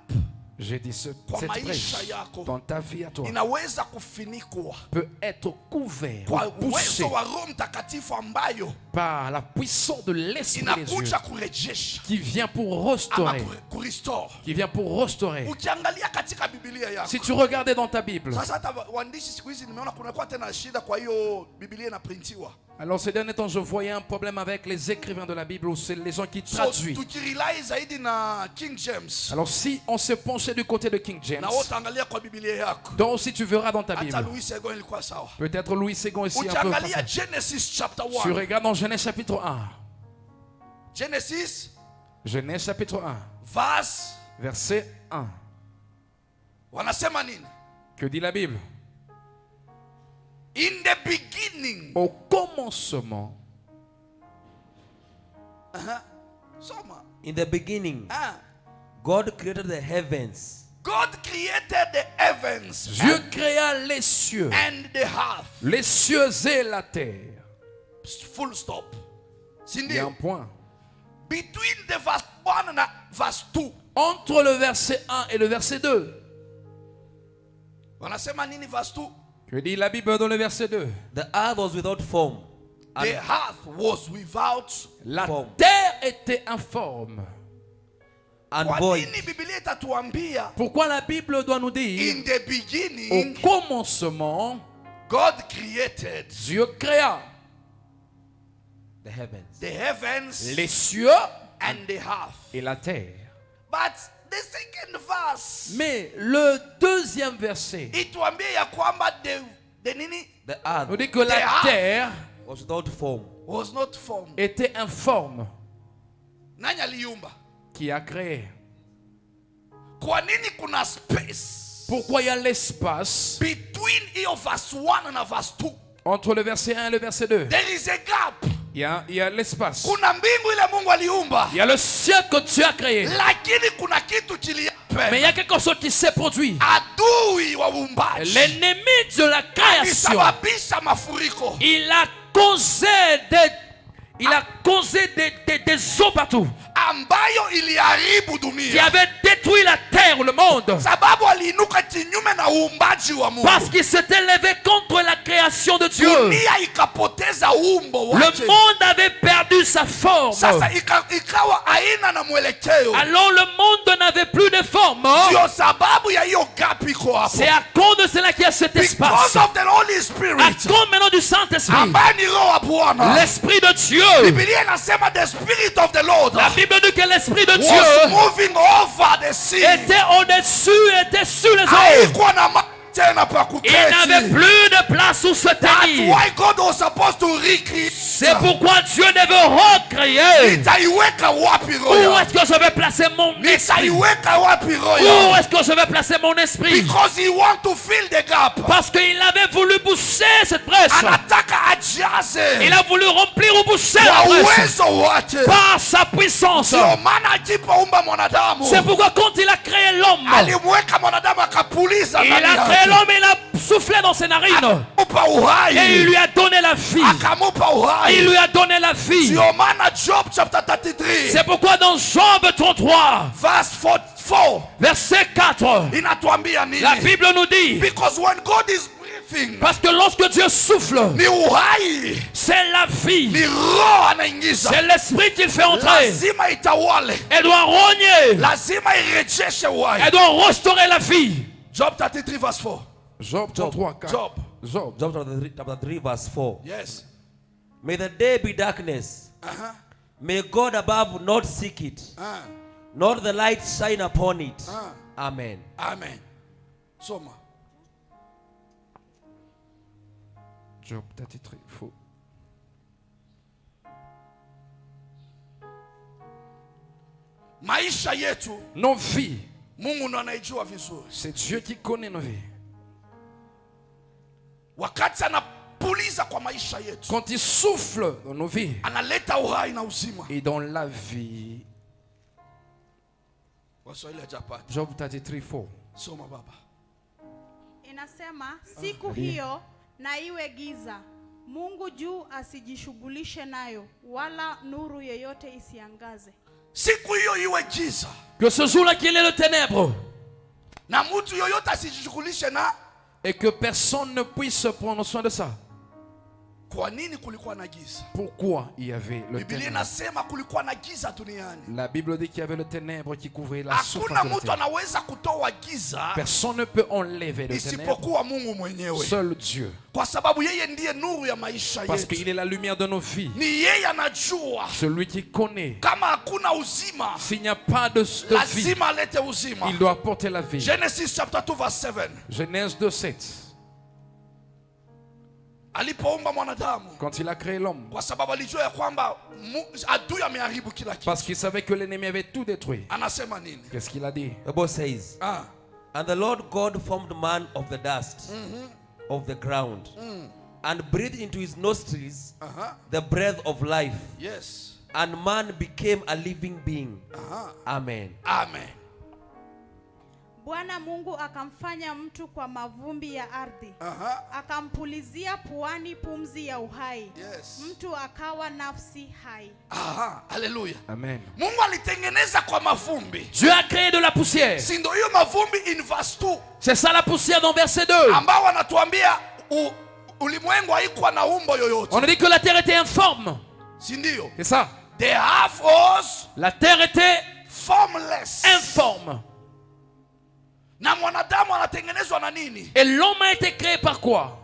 J'ai dit Kwa cette maisha brèche yako dans ta vie à toi inaweza kufinikwa peut être couvert, kwa bouché uwezo wa Roho Mtakatifu ambayo par la puissance de l'Esprit des Dieu inakuja kurejesha qui vient pour ama restaurer. kurestore. Qui vient pour restaurer. Ukiangalia katika Biblia yako, Si tu regardais dans ta Bible, sasa hata waandishi siku hizi nimeona kunakuwa tena shida, kwa hiyo Biblia inaprintiwa. alors ces derniers temps, je voyais un problème avec les écrivains de la Bible ou c'est les gens qui So traduisent. tukirely zaidi na King James, Alors si on se penchait du côté de King James, na wote angalia kwa Biblia yako, donc aussi tu verras dans ta hata Bible. Louis Segon ilikuwa sawa. Peut-être Louis Ségon ici un peu. Ukiangalia Genesis chapter Tu 1, regardes dans Genèse chapitre 1. Genesis Genèse chapitre 1, verse, verset 1. wanasema nini? Que dit la Bible? In the beginning. Au commencement, Soma. In the beginning, Ah, God created the heavens God created the heavens Dieu créa les cieux, and the earth. les cieux et la terre. Full stop. Il y a un point. Between the verse 1 and verse 2. Entre le verset 1 et le verset 2. Wanasema nini verse 2? Que dit la Bible dans le verset 2? the earth was without form The earth was without. La Forme. terre était informe. and Kwa void. nini Biblia itatuambia Pourquoi la Bible doit nous dire in the au beginning commencement, God created Dieu créa The heavens. the heavens les cieux and the earth. et la terre. But the second verse Mais le deuxième verset ituambia ya kwamba the nini The earth nous dit que la Terre. terre was without form. was not formed. était informe. Nani aliumba? Qui a créé? Kwa nini kuna space Pourquoi il y a l'espace between hiyo verse 1 na verse 2? entre le verset 1 et le verset 2? There is a gap. Il y a l'espace. Kuna mbingu ile Mungu aliumba, Il y a le ciel que Dieu a créé. lakini kuna kitu Mais il y a quelque chose qui s'est produit. adui wa uumbaji L'ennemi de la création, alisababisha mafuriko. il a causé des eaux partout ambayo iliharibu qui dunia avaient détruit la terre ou le monde sababu aliinuka kinyume na uumbaji wa Mungu. parce qu'il s'était levé contre la création de Dieu. Dunia ikapoteza umbo Le wake. monde avait perdu sa forme. Sasa ikawa aina na mwelekeo. Alors le monde n'avait plus de forme. Ndio sababu ya hiyo gap iko hapo. C'est à cause de cela qu'il y a cet espace. Because of the Holy À Spirit cause maintenant du Saint-Esprit, ambaye ni roho wa Bwana. l'Esprit de Dieu. Biblia inasema the Spirit of the Lord La Bible dit que l'Esprit de was Dieu moving over the sea. était au-dessus, était sur les eaux. Haikuwa na mahali tena pa Il n'avait kuketi. plus de place où se That's tenir. why God was supposed to recreate. C'est pourquoi Dieu devait recréer. Nitaiweka wapi roho Où yangu? est-ce que je vais placer mon esprit? Nitaiweka wapi roho Où yangu? est-ce que je vais placer mon esprit? Because he want to fill the gap. Parce qu'il avait voulu boucher cette brèche. Anataka ajaze Il a voulu remplir ou boucher kwa la brèche uwezo wake. par sa puissance. Ndio maana alipoumba mwanadamu C'est pourquoi quand il a créé l'homme, alimweka mwanadamu akapuliza il ndani a créé yake. l'homme et il a soufflé dans ses narines. Akamupa Et il uhai. lui a donné la vie. Akamupa Il uhai. lui a donné la vie. Ndio maana Job chapter 33 C'est pourquoi dans Job 33, verse 4 verset 4, inatuambia nini? la Bible nous dit, Because when God is breathing, parce que lorsque Dieu souffle, ni uhai, c'est la vie. ni roho anaingiza. C'est l'esprit qu'il fait entrer. Lazima itawale. Elle doit rogner. Lazima irejeshe uhai. Elle doit restaurer la vie. Job 33 verse 4. Job 33, 4. Job. Job. Job chapter 3 verse 4. Yes. May the day be darkness. Uh-huh. May God above not seek it, nor the light shine upon it. Amen. Amen. Soma. Job 33, faux. Maisha yetu Nos vies, Mungu ndo anaijua vizuri. c'est Dieu qui connaît nos vies. Wakati anapuliza kwa maisha yetu, Quand il souffle dans nos vies analeta uhai na uzima. et dans la vie, Waswahili hajapata. Job 33, faux. Soma baba. Inasema siku hiyo na iwe giza, Mungu juu asijishughulishe nayo, wala nuru yoyote isiangaze. Siku hiyo iwe giza Que ce jour-là qu'il est le ténèbre na mtu yoyote asijishughulishe na. et que personne ne puisse prendre soin de ça. Kwa nini kulikuwa na giza? Pourquoi il y avait le Biblia ténèbre? inasema kulikuwa na giza duniani. La Bible dit qu'il y avait le ténèbre qui couvrait la surface Hakuna de la mtu terre. anaweza kutoa giza Personne ne peut enlever le ténèbre, isipokuwa Mungu mwenyewe, seul Dieu. kwa sababu yeye ndiye nuru ya maisha Parce yetu. qu'il est la lumière de nos vies. Ni yeye anajua Celui qui connaît. kama hakuna uzima S'il n'y a pas de vie, lazima alete uzima. il doit apporter la vie. Genesis chapter 2 verse 7. Genèse 2:7. Alipoumba mwanadamu, Quand il a créé l'homme, kwa sababu alijua ya kwamba adui ameharibu kila kitu. parce qu'il savait que l'ennemi avait tout détruit. Anasema nini? Qu'est-ce qu'il a dit? The Bible says, and the Lord God formed man of the dust of the ground, and breathed into his nostrils the breath of life, Yes. and man became a living being. Amen. Amen. Bwana Mungu akamfanya mtu kwa mavumbi ya ardhi. Akampulizia puani pumzi ya uhai. Mtu akawa nafsi hai. Haleluya. Amen. Mungu alitengeneza kwa mavumbi. Dieu a créé de la poussière. Si ndio hiyo mavumbi in verse 2. C'est ça la poussière dans verset 2. Ambao wanatuambia ulimwengu haikuwa na umbo yoyote. On a dit que la terre était informe. Si ndio? C'est ça. The earth was La terre était formless. informe. Na mwanadamu anatengenezwa na nini? Et l'homme a été créé par quoi?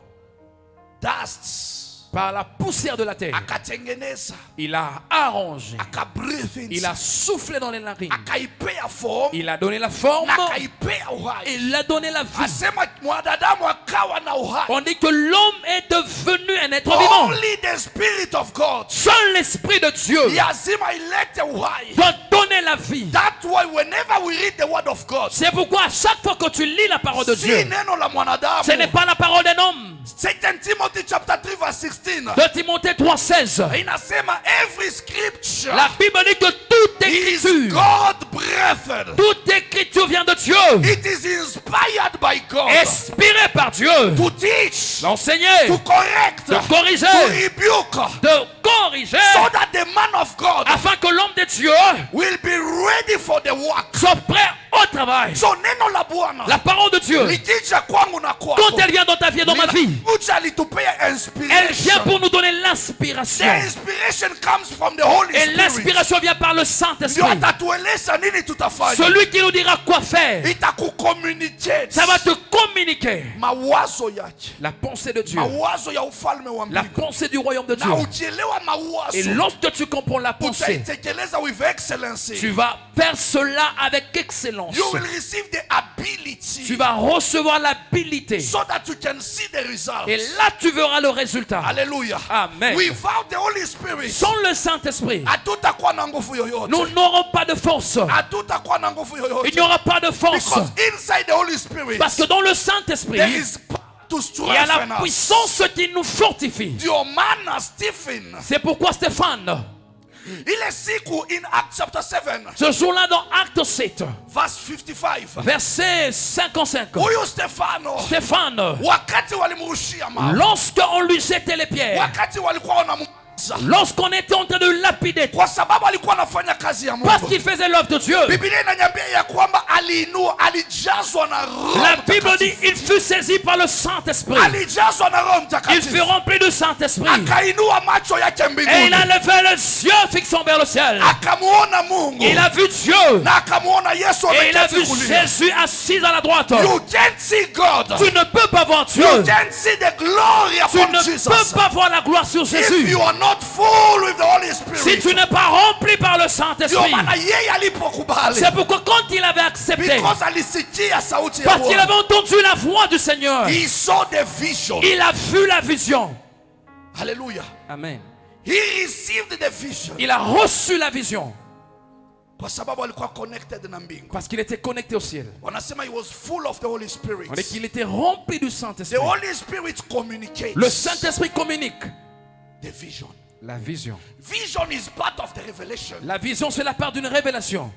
Dust. Par la poussière de la terre. Akatengeneza. Il a arrangé. Akabreathe in. Il a soufflé dans les narines. Akaipea form. Il a donné la forme. Akaipea uhai. Il a donné la vie. Asema mwanadamu akawa na uhai. On dit que l'homme est devenu un être vivant. Only the Spirit of God. Seul l'Esprit de Dieu Lazima ilete uhai. doit donner la vie. That's why whenever we read the word of God, C'est pourquoi à chaque fois que tu lis la parole de si Dieu, neno la mwanadamu. ce n'est pas la parole d'un homme. 2 Timothy chapter 3 verse 16. De Timothée 3,16. Inasema every scripture La Bible dit que toute is écriture, God breathed. toute écriture vient de Dieu, It is inspired by God inspirée par Dieu, to teach, d'enseigner, to correct, de corriger, to rebuke, de corriger, so that the man of God afin que l'homme de Dieu will be ready for the work. soit prêt au travail. So neno la Bwana La parole de Dieu, likija kwangu na kwako, quand elle vient dans ta vie et dans ma vie, linakuja litupea elle vient inspiration. pour nous donner The l'inspiration. inspiration comes from the Holy Et Spirit. l'inspiration vient par le Ndio Saint-Esprit. atatueleza nini tutafanya. Celui qui nous dira quoi faire, Itakucommunicate ça va te communiquer mawazo yake, la pensée de Dieu, mawazo ya ufalme wa la mbingu. pensée du royaume de Dieu. Na ukielewa Et mawazo, lorsque tu comprends la pensée, utaitekeleza with excellence. tu vas faire cela avec excellence. You will receive the ability Tu vas recevoir l'habilité. so that you can see the results. Et là, tu verras le résultat. Hallelujah. Amen. Without the Holy Spirit, Sans le Saint-Esprit, hatutakuwa na nguvu yoyote. nous n'aurons pas de force. Hatutakuwa na nguvu yoyote. Il n'y aura pas de force. Because inside the Holy Spirit, Parce que dans le Saint-Esprit, there is power to il y a strengthen la us. puissance qui nous fortifie. Ndio maana Stephen, C'est pourquoi Stéphane, ile siku in Acts chapter 7, ce jour-là dans Acte 7, verse 55, verset 55, huyu Stefano, Stéphane, wakati walimrushia mawe, lorsqu'on lui jetait les pierres, wakati walikuwa wanamuza, lorsqu'on était en train de lapider, kwa sababu alikuwa anafanya kazi ya parce Mungu. qu'il faisait l'œuvre de Dieu, Biblia inaniambia ya kwamba aliinua, alijazwa na Roho la Bible dit Mtakatifu. il fut saisi par le Saint-Esprit. Alijazwa na Roho Il Mtakatifu. fut rempli du Saint-Esprit. Akainua macho yake Et il mbinguni. a levé les yeux fixant vers le ciel. Akamuona Mungu. Il a vu Dieu. Na akamuona Yesu Et il a ameketi vu kulia. Jésus assis à la droite. You can't see God. Tu ne peux pas voir Dieu. You can't see the glory Tu upon ne Jesus. peux pas voir la gloire sur If Jésus. you are not full with the Holy Si Spirit. tu n'es pas rempli par le Ndio Saint-Esprit. maana yeye alipokubali. C'est pourquoi quand il avait accepté, Because alisikia sauti ya parce qu'il Bwana. avait entendu la voix du Seigneur, He saw the vision. il a vu la vision. Hallelujah. Amen. He received the vision. Il a reçu la vision Kwa sababu alikuwa connected na mbingu. parce qu'il était connecté au ciel. Wanasema he was full of the Holy Spirit. On dit qu'il était rempli du The Saint-Esprit. Holy Spirit communicates. Le Saint-Esprit communique The vision. la vision. Vision is part of the revelation. La vision, c'est la part d'une révélation.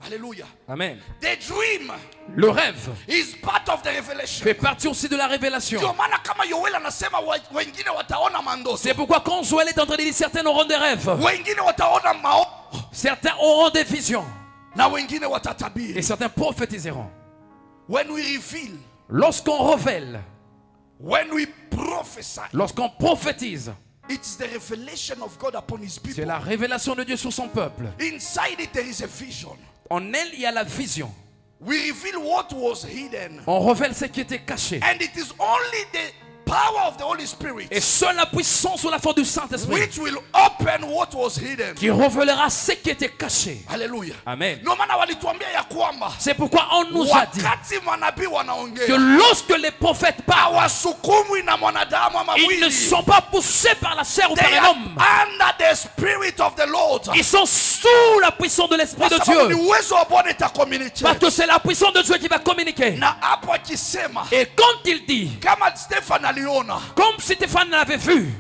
Hallelujah. Amen. The dream Le rêve is part of the revelation. fait partie aussi de la Ndio révélation. maana kama Yoel anasema wengine wataona mandoto. C'est pourquoi quand Joël est en train de dire certains auront des rêves, Wengine wataona maono certains auront des visions na wengine et watatabiri. certains prophétiseront. When we reveal, Lorsqu'on révèle, when we prophesy, lorsqu'on prophétise, it's the revelation of God upon his c'est people. la révélation de Dieu sur son peuple. Inside it there is a vision. En elle, il y a la vision. We reveal what was hidden. On révèle ce qui était caché. And it is only the power of the Holy Spirit Et seule la puissance ou la force du Saint-Esprit which will open what was hidden. qui révélera ce qui était caché. Hallelujah. Amen. Ndio maana walituambia ya kwamba C'est pourquoi on nous a dit wakati manabii que wanaongea lorsque les prophètes parlent, hawasukumwi na mwanadamu ama ils ne mwili. sont pas poussés par la chair ou par They un are homme. under the spirit of the Lord. Ils sont sous la puissance de l'Esprit de Kwa sababu ni Dieu. uwezo wa Bwana itakommunicate. Parce que c'est la puissance de Dieu qui va communiquer. Na hapo akisema Et quand il dit, kama Stefan aliona comme Stéphane l'avait vu,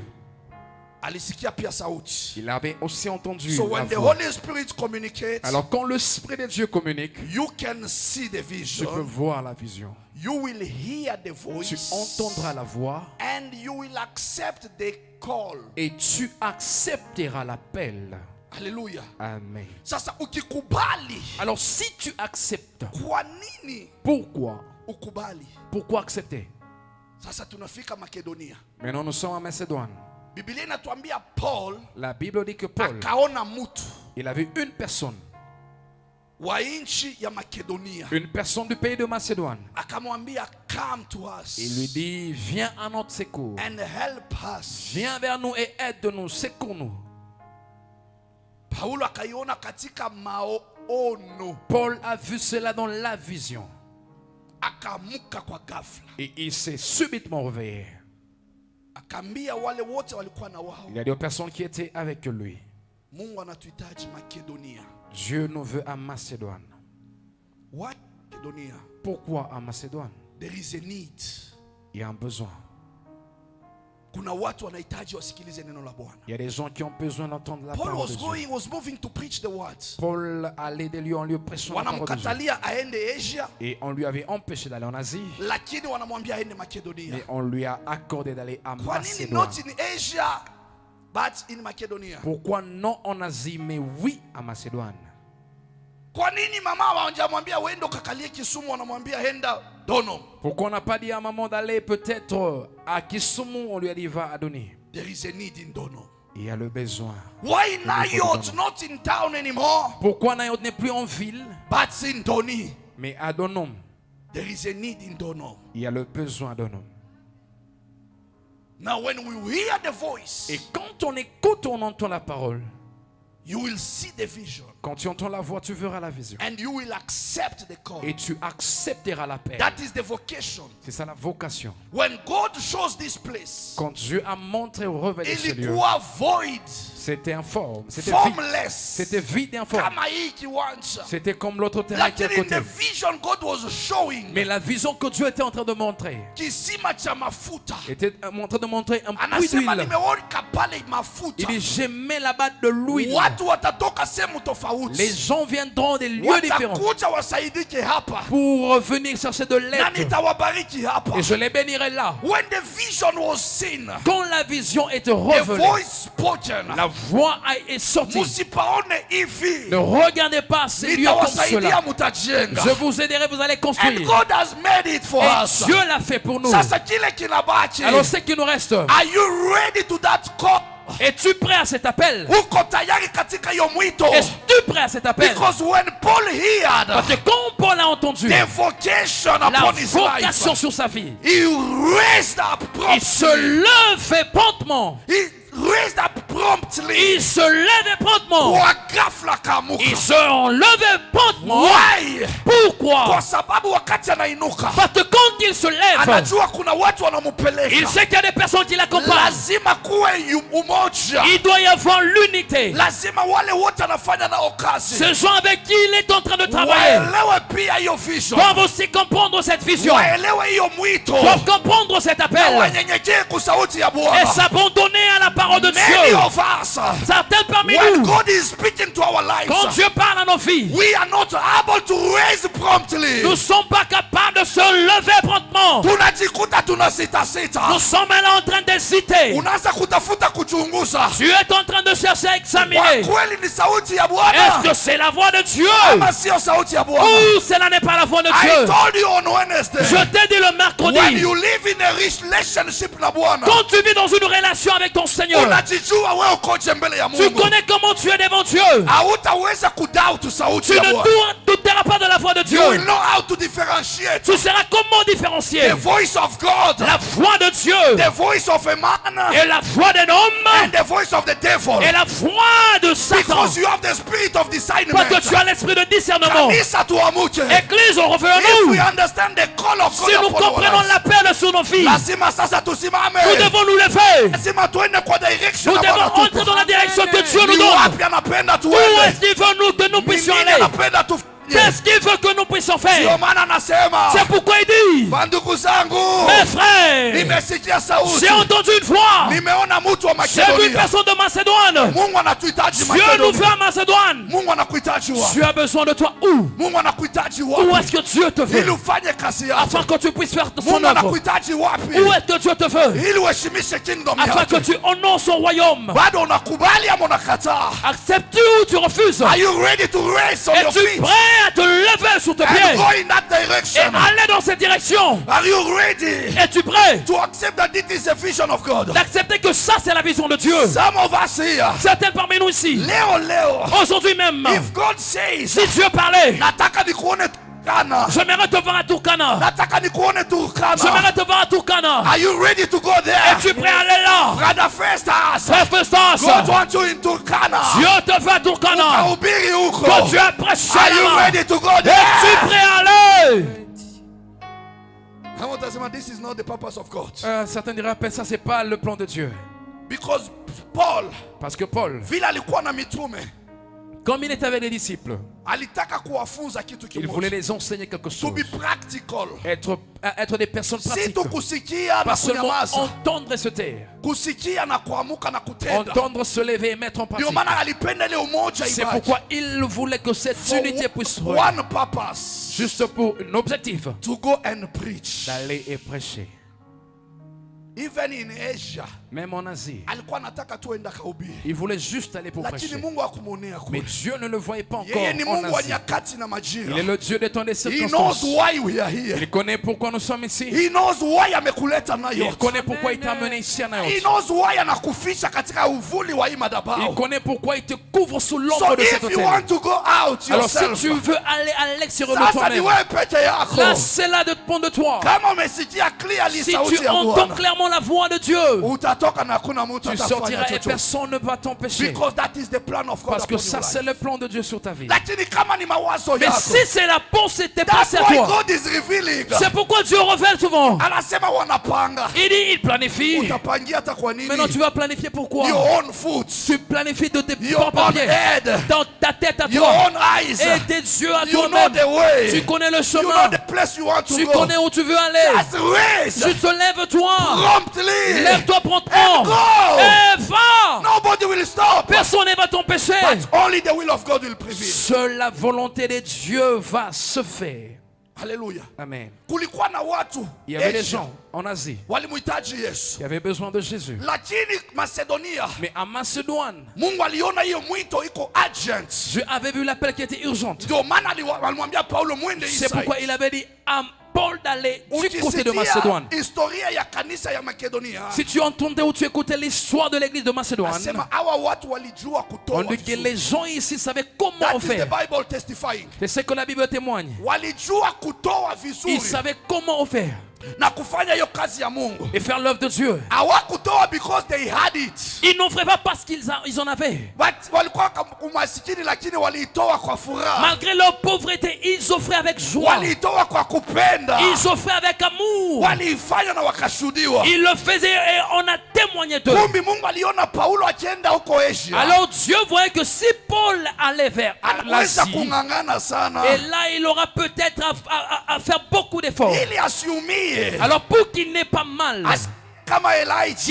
alisikia pia sauti. Il avait aussi entendu So la when the voix. Holy Spirit communicates, Alors quand l'Esprit de Dieu communique, you can see the tu peux vision, voir la vision. you will hear the Tu voice, entendras la voix and you will accept the call. et tu accepteras l'appel. Hallelujah. Amen. Sasa ukikubali, Alors si tu acceptes, kwa nini pourquoi? ukubali? Pourquoi accepter? Sasa tunafika Makedonia. Maintenant nous sommes en Macédoine. Biblia inatuambia Paul La Bible dit que Paul, akaona mtu il a vu une personne wa nchi ya Makedonia, du pays de Macédoine. akamwambia come to us Il lui dit, viens à notre secours. and help us. Viens vers nous et aide-nous, secours-nous. Paulo akaiona katika maono, Paul a vu cela dans la vision. akamuka kwa ghafla, Et il s'est subitement réveillé. akaambia wale wote walikuwa na wao, Il y a des personnes qui étaient avec lui. Mungu anatuhitaji Makedonia. Dieu nous veut à Macédoine. Why Makedonia? Pourquoi à Macédoine? There is a need. Il y a un besoin. Kuna watu wanahitaji wasikilize neno la Bwana. Il y a des gens qui ont besoin d'entendre la Paul parole de was Dieu. moving to preach the word. Paul allait de lieu en lieu prêchant la parole de Dieu. Wanamkatalia aende Asia, Et on lui avait empêché d'aller en Asie. lakini wanamwambia aende Makedonia. Mais on lui a accordé d'aller à Kwa nini Macédoine. not in Asia but in Makedonia? Pourquoi non en Asie, mais oui à Macédoine? Kwa nini mama hawajamwambia uende ukakalie Kisumu, wanamwambia henda Donom? Pourquoi on n'a pas dit à maman d'aller peut-être à Kisumu, on lui a dit va à Doni. There is a need in Donom. Il y a le besoin. Why Nayot not in town anymore Pourquoi Nayot n'est plus en ville, but in Doni? mais à Donom? There is a need in Donom. Il y a le besoin à Donom. Now when we hear the voice, Et quand on écoute, on entend la parole. you will see the vision Quand tu entends la voix, tu verras la vision. and you will accept the call. Et tu accepteras l'appel. That is the vocation. C'est ça la vocation. When God shows this place, Quand Dieu a montré au révélé ce lieu, ilikuwa void, c'était informe, c'était vide. formless, C'était vide et informe. kama hii kiwanja. C'était comme l'autre terrain qui est à Lakini in côté. the vision God was showing, Mais la vision que Dieu était en train de montrer kisima cha mafuta. était en train de montrer un puits Anasema d'huile. nimeweka pale Il mafuta, dit, je mets là-bas de l'huile. watu watatoka sehemu Les tofauti, gens viendront des lieux différents watakuja wasaidike hapa pour venir chercher de na l'aide. nitawabariki hapa. Et je les bénirai là. When the vision was seen, Quand la vision est the révélée, voice spoken, la voix est sortie. musipaone hivi, Ne regardez pas ces lieux comme nitawasaidia cela. mutajenga. Je vous aiderai, vous allez And construire. God has made it for Et us. Dieu l'a fait pour nous. Sasa kile kinabaki, Alors ce qui nous reste, are you ready to that call? es-tu prêt à cet appel? Uko tayari katika hiyo mwito? Es-tu prêt à cet appel? Because when Paul Parce heard que quand Paul a entendu the vocation la upon his vocation life, sur sa vie, he raised up il se promptly. levait promptement. He raised up promptly. Il se levait promptement. Kwa ghafla kamuka. Il se levait promptement. Why? Pourquoi? Kwa sababu wakati anainuka, Parce que quand il se lève, anajua kuna watu il wanamupeleka. sait qu'il y a des personnes qui l'accompagnent. Lazima kuwe umoja. Il doit y avoir l'unité. Lazima wale wote anafanya nao kazi Ces gens avec qui il est en train de travailler waelewe pia hiyo vision, doivent aussi comprendre cette vision, waelewe hiyo mwito, doivent comprendre cet na appel wanyenyekee kwa sauti ya et Bwana. s'abandonner à la parole de Many Dieu. of us, Certains parmi when nous, God is speaking to our quand lives, Dieu parle à nos vies, we are not able to raise promptly. nous ne sommes pas capables de se lever promptement. Tunajikuta tunasitasita, Nous sommes là en train d'hésiter. unaanza kutafuta kuchunguza, Tu es en train de chercher à kwa examiner. kweli ni sauti ya Est-ce Bwana que c'est la voix de Dieu ama sio sauti ya Bwana? ou cela n'est pas la voix de I Dieu? told you on Wednesday, Je t'ai dit le when mercredi, you live in a relationship na Bwana, quand tu vis dans une relation avec ton Seigneur, unajijua wewe ukoje mbele ya tu Mungu. connais comment tu es devant Dieu. Hautaweza kudoubt sauti Tu ya ne Bwana. douteras pas de la voix de You will Dieu. know how to differentiate Tu sauras comment différencier the voice of God, la voix de Dieu the voice of a man, et la voix d'un homme and the voice of the devil. et la voix de Satan. Because you have the spirit of discernment. Parce que tu as l'esprit de discernement. Kanisa tuamuke. Église, If revenons-nous. we understand the call of Si God nous upon our comprenons lives, l'appel sur nos vies, lazima sasa tusimame. nous devons nous lever. Lazima tuende kwa direction Nous ya devons Bwana tupo. entrer dans la direction que Dieu nous Ni donne. wapi anapenda Où tuende? est-ce qu'il veut que nous Ni puissions nini aller? anapenda tufanye? Qu'est-ce qu'il veut que nous puissions Ndio faire? maana anasema, C'est pourquoi il dit, bandugu zangu, mes frères, nimesikia sauti, j'ai entendu une voix, nimeona mtu wa j'ai vu une Makedonia. personne de Macédoine. Mungu anatuhitaji Dieu nous Makedonia. veut à Macédoine. Mungu anakuhitaji wapi? Tu as besoin de toi où? Mungu anakuhitaji Où wapi? est-ce que Dieu te Ili veut? ufanye kazi yako. Afin que tu puisses faire son Mungu œuvre. anakuhitaji wapi? Où est-ce que Dieu te veut? Ili uheshimishe kingdom Afin que yake. tu honores son royaume. Bado unakubali ama unakataa? Acceptes-tu ou tu refuses? Are you ready to raise on your Es-tu feet prêt à te lever sur tes and pieds go in that et direction? aller dans cette direction? Are you ready Es-tu prêt to accept that it is a vision of God? d'accepter que ça c'est la vision de Dieu? Some of us here, Certains parmi nous ici, leo, aujourd'hui même, if God says, si Dieu parlait, nataka nikuone Turkana, j'aimerais te voir à Turkana. nataka nikuone Turkana. J'aimerais te voir à Turkana. Are you ready to go there? Es-tu prêt à aller là? Brother Festus, Frère Festus, God wants you in Turkana. Dieu te veut à Turkana. Kahubiri huko. Que Dieu a prêché Are you là-bas. ready to go Es-tu there? prêt à aller? I want to say, this is not the purpose of God. Certains diraient, ça c'est pas le plan de Dieu. Because Paul, Parce que Paul, vile alikuwa na mitume, comme il était avec les disciples, alitaka kuwafunza kitu il voulait kimoja. les enseigner quelque To chose. be practical. Être des personnes Si pratiques. tu kusikia na Pas seulement kunyamaza. entendre et se taire. Kusikia na kuamuka na kutenda. Entendre, se lever et mettre en Ndio pratique. maana alipenda ile umoja C'est ibaki. pourquoi il voulait que cette For unité puisse one purpose. juste pour un objectif, To go and preach. d'aller et prêcher. Even in Asia, Même en Asie, alikuwa anataka tuenda kahubiri. il voulait juste aller pour Lakini prêcher. Mungu hakumuonea Mais kule. Dieu ne le voyait pas encore Yeye ni en Mungu wa Asie. nyakati na Il majira. est le Dieu des temps des He knows circonstances. why we are here. Il connaît pourquoi nous sommes ici. He knows why amekuleta Il nayo. connaît pourquoi il t'a amené ici à He Nayoth. knows why anakufisha katika uvuli wa hii Il madhabahu. connaît pourquoi il te couvre sous So l'ombre de cet if you hôtel. want to go out Alors si yourself, tu veux aller à l'extérieur de sasa ni toi-même, wewe peke yako. là c'est là de prendre de toi. Kama umesikia clearly Si sauti tu ya entends Bwana, clairement la voix de Dieu, utatoka na hakuna mtu tu atafanya sortiras et chochote. personne ne va t'empêcher. Because that is the plan of God Parce que upon ça your c'est life. le plan de Dieu sur ta vie. Lakini kama ni mawazo Mais yako, si c'est la pensée t'es that's passée à why toi, God is revealing. c'est pourquoi Dieu révèle souvent. Anasema wanapanga. Il dit, il planifie. Utapangia hata kwa nini? Maintenant tu vas planifier pourquoi? Your own foot, Tu planifies de tes your propres own pieds, head, dans ta tête à your toi, own eyes. et tes yeux à You know toi-même. the way. Tu connais le You know chemin. the place you want to Tu go. connais où tu veux aller. Just raise Tu te lèves toi. promptly. Lève-toi And promptement. go. Et va. Nobody will stop. Personne ne va t'empêcher. But only the will of God will prevail. Seule la volonté de Dieu va se faire. Hallelujah. Amen. Kulikuwa na watu Il y avait des Asia, gens en Asie walimhitaji Yesu. qui avaient besoin de Jésus. Lakini Macedonia, Mais à Macédoine, Mungu aliona hiyo mwito iko urgent. Dieu avait vu l'appel qui était urgente. Ndio maana alimwambia Paulo mwende hii C'est pourquoi side. il avait dit à Paul d'aller du côté de Ukisikia Macédoine. historia ya kanisa ya Makedonia, Si tu entendais ou tu écoutais l'histoire de l'église de Macédoine, asema hawa watu walijua on kutoa dit que vizuri. les gens ici savaient comment That is the faire. Bible testifying. C'est ce que la Bible témoigne. Walijua kutoa vizuri Ils savaient comment faire na kufanya hiyo kazi ya Mungu. et faire l'œuvre de Dieu. Hawakutoa because they had it. Ils n'offraient pas parce qu'ils en avaient. But walikuwa umasikini lakini waliitoa kwa furaha. Malgré leur pauvreté, ils offraient avec joie. Waliitoa kwa kupenda. Ils offraient avec amour. Waliifanya na wakashuhudiwa. Ils le faisaient et on a témoigné d'eux. Kumbi Mungu aliona Paulo akienda huko Asia. Alors Dieu voyait que si Paul allait vers anaweza l'Asie, kung'ang'ana sana et là il aura peut-être à faire beaucoup d'efforts. ili asiumie. Alors pour qu'il n'ait pas mal, Kama qu'il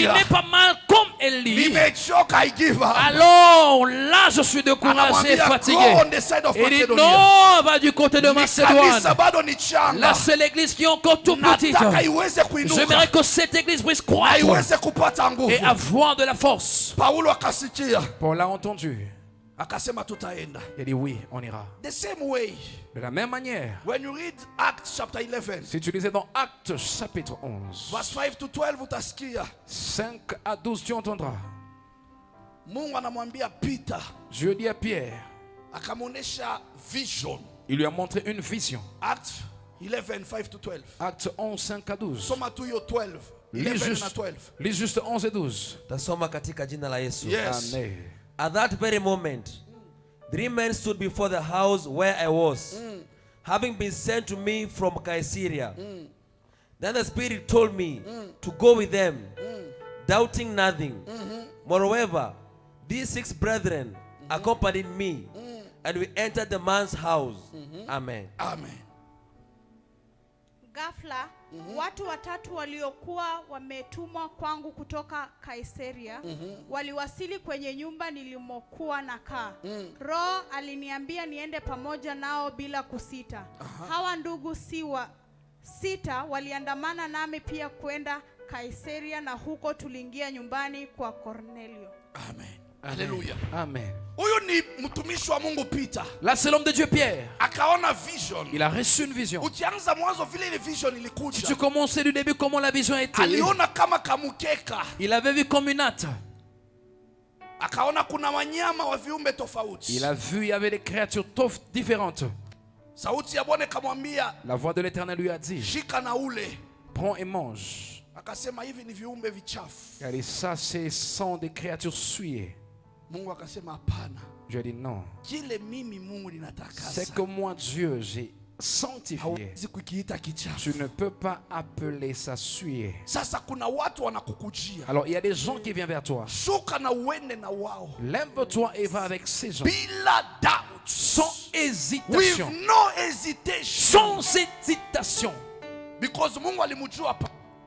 Elijah, n'ait pas mal comme Élie, nimechoka, I give up. alors là je suis découragé, Anamwambia, fatigué. go on the side of Il dit Macedonia. non, va du côté de Ni Macédoine. kanisa bado ni changa. Là c'est l'église qui est encore tout petite. Nataka iweze kuinuka. J'aimerais que cette église puisse Na croître iweze kupata nguvu. et avoir de la force. Paulo akasikia, Paul l'a entendu. akasema tutaenda. Il dit oui, on ira. The same way, De la même manière, when you read Acts chapter 11, si tu lisais dans Actes chapitre 11, verse 5 to 12, utasikia 5 à 12, tu entendras. Mungu anamwambia Peter, Dieu dit à Pierre, akamuonesha vision. il lui a montré une vision. Acts 11, 5 to 12. Actes 11, 5 à 12. Soma tu hiyo 12. Lis 11 na juste, 12. lis juste 11 et 12. Tasoma katika jina la Yesu. Yes. Amen. At that very moment, 3 men stood before the house where I was, having been sent to me from Caesarea. Then the Spirit told me to go with them, doubting nothing. Moreover, these 6 brethren accompanied me, and we entered the man's house. Amen. Amen. Ghafla watu watatu waliokuwa wametumwa kwangu kutoka Kaisaria waliwasili kwenye nyumba nilimokuwa nakaa. Roho aliniambia niende pamoja nao bila kusita. Hawa ndugu sita waliandamana nami pia kwenda Kaisaria, na huko tuliingia nyumbani kwa Kornelio. Amen. Haleluya. Amen. Huyu ni mtumishi wa Mungu Peter. Là, c'est l'homme de Dieu Pierre. Akaona vision. Il a reçu une vision. Ukianza mwanzo vile ile vision Si ilikuja. tu commençais du début comment la vision était, Aliona kama kamukeka. il avait vu comme une hâte. Akaona kuna wanyama wa viumbe tofauti. Il a vu, il y avait des créatures différentes. Sauti ya Bwana ikamwambia, La voix de l'Éternel lui a dit, shika na ule. prends et mange. Akasema hivi ni viumbe vichafu. Car ça, ce sont des créatures souillées. Mungu akasema hapana. Je dis non. Kile mimi Mungu ninatakasa. C'est que moi, Dieu, j'ai sanctifié. Hauwezi kukiita kichafu. Tu ne peux pas appeler ça souillé. Sasa kuna watu wanakukujia. Alors, il y a des gens qui viennent vers toi. Shuka na uende na wao. Lève-toi et va avec ces gens. Bila doubt. Sans With hésitation. no hesitation. Sans hésitation. Because Mungu alimjua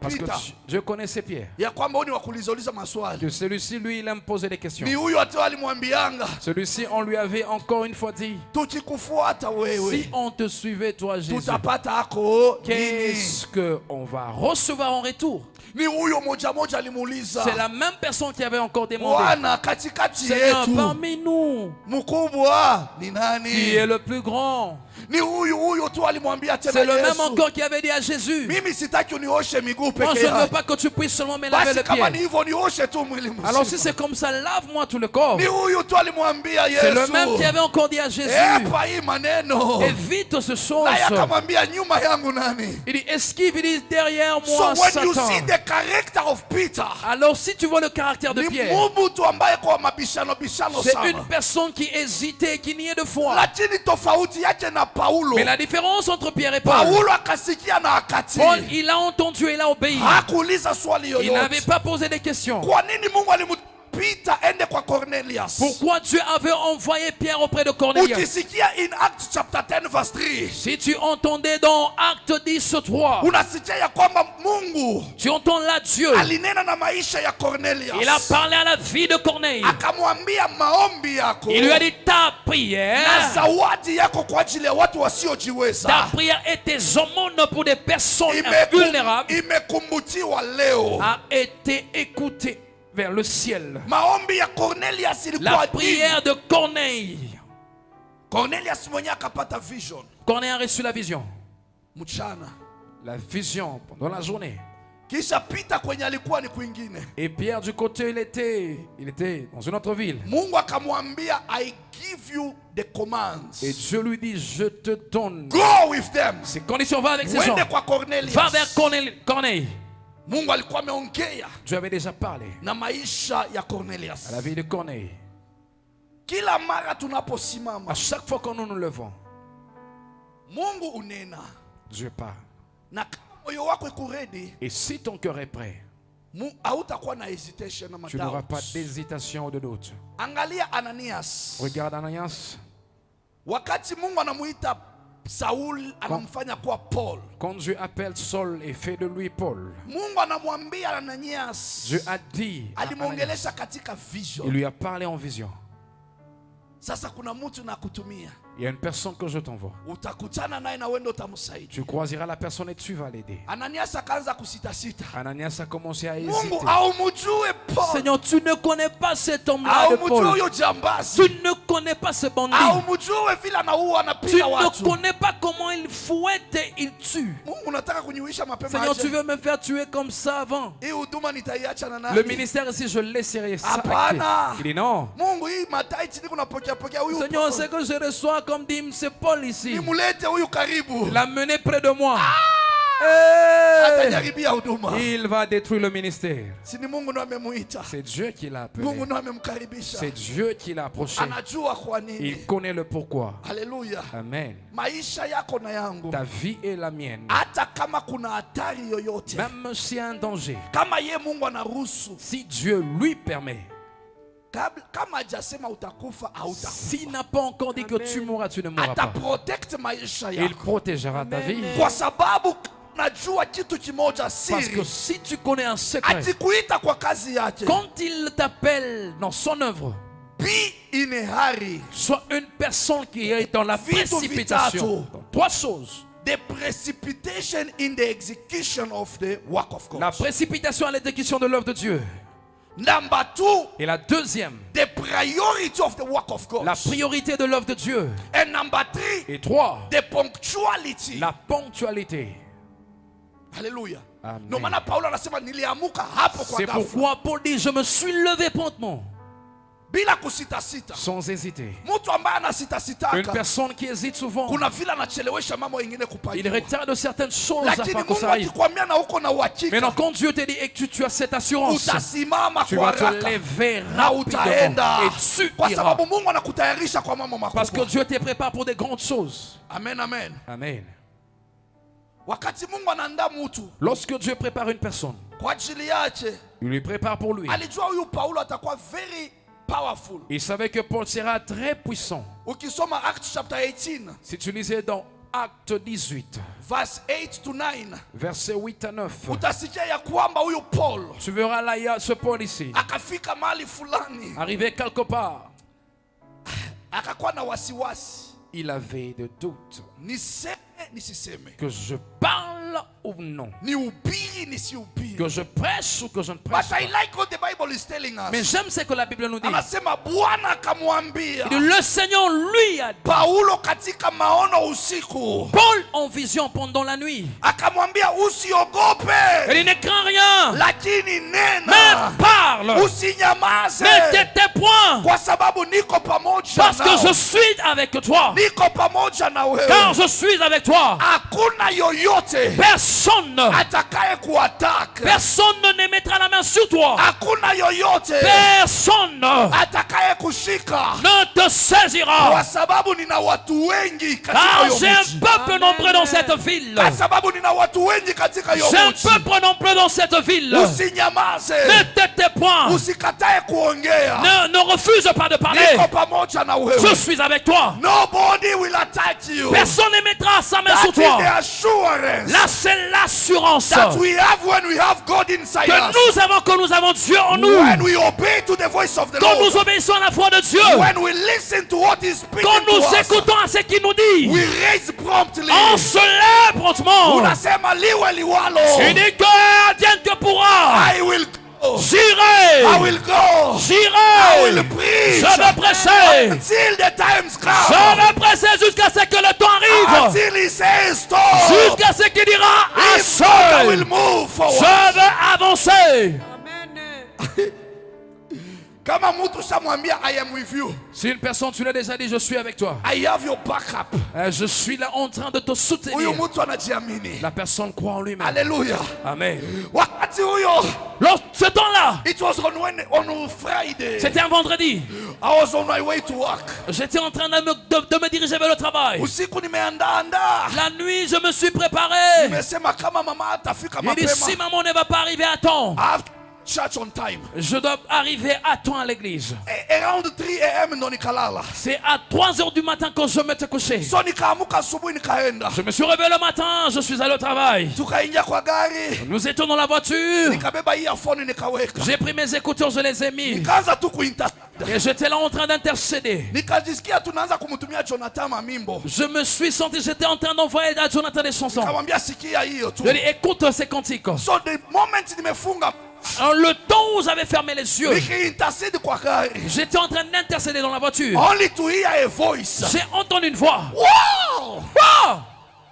Parce que Peter Dieu connaissait Pierre. ya kwamba huyu ni wa kuuliza maswali. Que celui-ci, lui, il aime poser des questions. Ni huyu hata alimwambianga, Celui-ci, on lui avait encore une fois dit, tukikufuata wewe si on te suivait, toi, Jésus, tutapata ako nini? qu'est-ce qu'on va recevoir en retour? Ni huyo moja alimuuliza, C'est la même personne qui avait encore demandé, Bwana katikati Seigneur, yetu parmi nous, mkubwa ni qui nani? est le plus grand? Ni huyu tu alimwambia tena C'est le même Yesu, encore qui avait dit à Jésus, mimi sitaki unioshe miguu moi peke je ne veux yake. pas que tu puisses seulement me laver Basi le kama ni pied. hivyo nioshe tu mwili Alors si mzima. c'est comme ça, lave-moi tout le corps. Ni huyu tu alimwambia C'est le même Yesu, qui avait encore dit à Jésus, epa hii maneno. évite ce chose. Naye akamwambia nyuma yangu nani? Il dit, esquive, il dit, derrière So moi, when you see Satan. the character of Peter, Alors si tu vois le caractère de ni Pierre, mtu ambaye kwa mabishano c'est sana. une personne qui hésitait, qui niait de foi. Lakini tofauti yake na Paulo. Mais la différence entre Pierre et Paul, Paulo akasikia na akati. Paul, il a entendu et il a obéi. Hakuuliza swali Il n'avait yoyote. pas posé des questions. Kwa nini Mungu alimpita ende kwa Cornelius? Pourquoi Dieu avait envoyé Pierre auprès de Cornelius? Ukisikia in Acts chapter 10 verse 3. Si tu entendais dans Acte 10, 3, Unasikia ya kwamba Mungu tu entends là Dieu. alinena na maisha ya Cornelius. Il a parlé à la vie de Corneille. Akamwambia maombi yako Il lui a dit ta na prière, zawadi yako kwa ajili ya watu wasiojiweza ta prière et tes aumônes pour des personnes vulnérables imekumbutiwa leo. a été écoutée vers le ciel. Maombi ya Cornelius La ilikuwa prière de Corneille. Cornelius mwenyewe akapata vision Corneille a reçu la vision. mchana, La vision pendant la journée. kisha Peter kwenye alikuwa ni kwingine. Et Pierre du côté il était dans une autre ville. Mungu akamwambia I give you the commands. Et Dieu lui dit, je te donne Go with them. ces conditions, va avec ces gens. Wende kwa Cornelius. Va vers Corneille. Mungu alikuwa ameongea Dieu avait déjà parlé na maisha ya Cornelius. à la vie de Corneille. Kila mara À tunaposimama, chaque fois que nous nous levons, Mungu unena Dieu parle. na kama moyo wako iko ready, Et si ton cœur est prêt, hautakuwa na hesitation na tu n'auras pas madoubt. d'hésitation ou de doute. Angalia Ananias, Regarde Ananias. wakati Mungu anamuita Saul anamfanya kuwa Paul. Quand Dieu appelle Saul et fait de lui Paul, Mungu anamwambia Ananias, Dieu a dit à Ananias, alimuongelesha katika il vision. lui a parlé en vision. Sasa kuna mtu na kutumia, Il y a une personne que je t'envoie. utakutana naye na wendo utamsaidia. Tu croiseras la personne et tu vas l'aider. Ananias akaanza kusitasita. Ananias a commencé à Mungu hésiter. haumjue Paul, Seigneur, tu ne connais pas cet homme-là de haumjue Paul. huyo jambazi, Tu ne connais pas ce bandit. haumjue vile anaua Tu anapiga ne watu. connais pas comment il fouette et il tue. Mungu unataka kuniuisha mapema Seigneur, tu aje? veux me faire tuer comme ça avant. Hii huduma nitaiacha na Le nani? ministère ici, je le laisserai ça. Hapana. Il dit non. Mungu, hii mataiti niko napokea pokea huyu Seigneur, Paul. c'est que je reçois comme dit c'est Paul ici. Nimulete huyu karibu. L'amener près de moi. Atajaribia huduma. Il va détruire le ministère. Si ni Mungu ndo amemuita. C'est Dieu qui l'a appelé. Mungu ndo amemkaribisha. C'est Dieu qui l'a approché. Anajua kwa nini. Il connaît le pourquoi. Haleluya. Amen. Maisha yako na yangu, Ta vie est la mienne. hata kama kuna hatari yoyote, Même s'il y a un danger, kama ye Mungu anaruhusu, si Dieu lui permet, kama hajasema utakufa hautakufa. S'il n'a pas encore dit que tu mourras, tu ne mourras pas. Ataprotect maisha Il yako. protégera ta vie. Kwa sababu najua kitu kimoja Parce que siri. si tu connais un secret, Akikuita kwa kazi yake. quand il t'appelle dans son œuvre, Be in a hurry. sois une personne qui est dans la Vitu précipitation. vitatu. Dans 3 choses. The precipitation in the execution of the work of God. La précipitation à l'exécution de l'œuvre de Dieu. Number 2, Et la deuxième, the priority of the work of God. la priorité de l'œuvre de Dieu. And number 3, Et 3, the punctuality. la ponctualité. Hallelujah. Amen. Ndio maana Paulo anasema niliamuka hapo kwa C'est ghafla pourquoi Paul dit, je me suis levé promptement, bila kusita-sita. sans hésiter. Mtu ambaye Une anasita-sitaka personne qui hésite souvent, kuna vile anachelewesha mambo mengine il kupajua. retarde certaines choses Lakini afin que Mungu ça arrive. akikwambia na uko na Maintenant, uhakika, quand Dieu te dit et que tu as cette assurance, utasimama tu kwa vas te haraka lever na rapidement utaenda, et tu kwa iras. sababu Mungu anakutayarisha kwa mambo Parce que makubwa. Dieu te prépare pour des grandes choses. Amen, amen. Amen. Wakati Mungu anaandaa mtu Lorsque Dieu prépare une personne, kwa ajili yake, il lui prépare pour lui. alijua huyu Paulo atakuwa very powerful. Il savait que Paul sera très puissant. Ukisoma Acts chapter 18 Si tu lisais dans Acte 18, verse 8 to 9, versets 8 à 9, utasikia ya kwamba huyu Paul tu verras là, il y a ce Paul ici, akafika mahali fulani arrivé quelque part, akakuwa na wasiwasi, il avait de doutes. niseme nisiseme, Que je parle ou non, nihubiri nisihubiri. que je prêche ou que je ne prêche But I pas. like what the Bible is telling Mais us. j'aime ce que la Bible nous dit. Anasema Bwana akamwambia Il dit, le Seigneur lui a dit, Paulo katika maono usiku, Paul en vision pendant la nuit, akamwambia il usiogope, dit, ne crains rien, lakini mais nena, parle, usinyamaze, ne t'étais point, kwa sababu niko pamoja parce que je nao. suis avec toi, Niko pamoja na car wewe. je suis avec toi. Hakuna yoyote Personne, atakaye kuataka. personne ne mettra la main sur toi. Hakuna yoyote Personne atakaye kushika, ne te kwa saisira, sababu nina watu wengi katika car hiyo j'ai un mji. peuple nombreux dans cette ville. Kwa sababu nina watu wengi katika hiyo J'ai un mji. peuple nombreux dans cette ville. Usinyamaze, Ne t'étais point. usikatae kuongea. Ne refuse pas de parler. Niko pamoja na Je wewe. suis avec toi. Nobody will attack you. Personne ne mettra sa main That sur is the toi. assurance Là, c'est l'assurance that we have when we have God inside que us. nous avons Dieu en nous. When we obey to the voice of the Quand nous Lord. obéissons à la voix de Dieu. When we listen to what He's speaking Quand nous to us. écoutons à ce qu'il nous dit. We raise promptly. On se lève promptement. Unasema liwe liwalo. Il dit que Dieu que pourra. I will go. I J'irai. will go. I J'irai. will preach. Je vais prêcher. Until the times Je come. vais prêcher jusqu'à ce que le temps arrive. Until He says stop. Jusqu'à ce qu'il dira If not, I will assez. move forward. Je vais avancer. Kama mtu shamwambia I am with you. Si une personne, tu l'as déjà dit, je suis avec toi. I have your backup. Je suis là en train de te Huyo soutenir. mtu anajiamini. La personne croit en lui-même. Hallelujah. Amen. Wakati huyo, Ce temps-là, it was on Friday. c'était un vendredi. I was on my way to work. J'étais en train de me diriger vers le travail. Usiku nimeandaa. La nuit, je me suis préparé. Nimesema kama mama atafika Il dit, si mapema. maman ne va pas arriver à temps, I have church on time. je dois arriver à temps à l'église. Around 3 a.m. ndo nikalala. C'est à 3 heures du matin que je me suis couché. So nikaamuka asubuhi nikaenda. Je me suis réveillé le matin, je suis allé au travail. Tukaingia kwa gari. Nous étions dans la voiture. Nikabeba earphone nikaweka. J'ai pris mes écouteurs, je les ai mis. Nikaanza tu kuintercede. Et j'étais là en train d'intercéder. Nikajisikia tunaanza kumtumia Jonathan mamimbo. Je me suis senti, j'étais en train d'envoyer à Jonathan des chansons. Nikamwambia sikia hiyo tu. Je lui ai dit, écoute ces cantiques. So the moment nimefunga Alors, le temps où j'avais fermé les yeux, nikiintercede kwa gari. j'étais en train d'intercéder dans la voiture. Only to hear a voice. J'ai entendu une voix. Wow! Ah!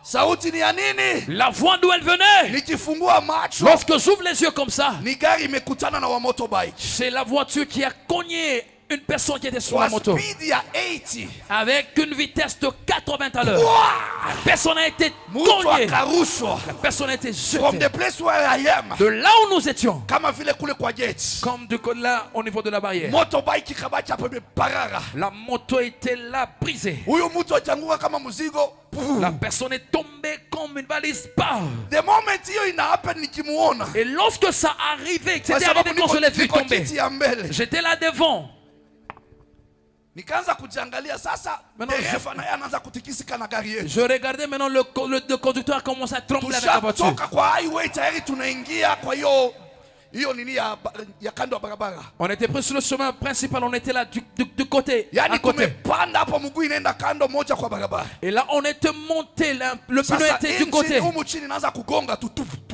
Sauti ni ya nini? La voix d'où elle venait. Nikifungua macho Lorsque j'ouvre les yeux comme ça, ni gari imekutana na wa motorbike. c'est la voiture qui a cogné une personne qui était sur la Kwa moto speed ya 80. avec une vitesse de 80 à l'heure. Wow! La personne a été Mtu cognée. akarushwa. La personne a été From jetée. the place where I am. De là où nous étions, Kama vile kule kwa gate. comme de là au niveau de la barrière, Motorbike ikabaki hapo imeparara. la moto était là brisée. Huyo mtu achanguka kama mzigo. La personne est tombée comme une valise. Bah. The moment hiyo ina happen nikimuona. Et lorsque ça arrivait, Kwa c'était sababu arrivé quand je l'ai vu niko tomber. kiti ya mbele. J'étais là devant. Nikaanza kujiangalia sasa, Maintenant, dereva naye anaanza kutikisika na gari yetu. Je regardais maintenant le conducteur commence à trembler avec la voiture. Tushatoka kwa highway tayari tunaingia kwa hiyo nini ya kando ya barabara. On était pris sur le chemin principal, on était là du côté, Yani à côté. tumepanda hapo mguu inaenda kando moja kwa barabara. Et là, on était monté, le pneu Sasa était du côté. humu chini naanza kugonga tu.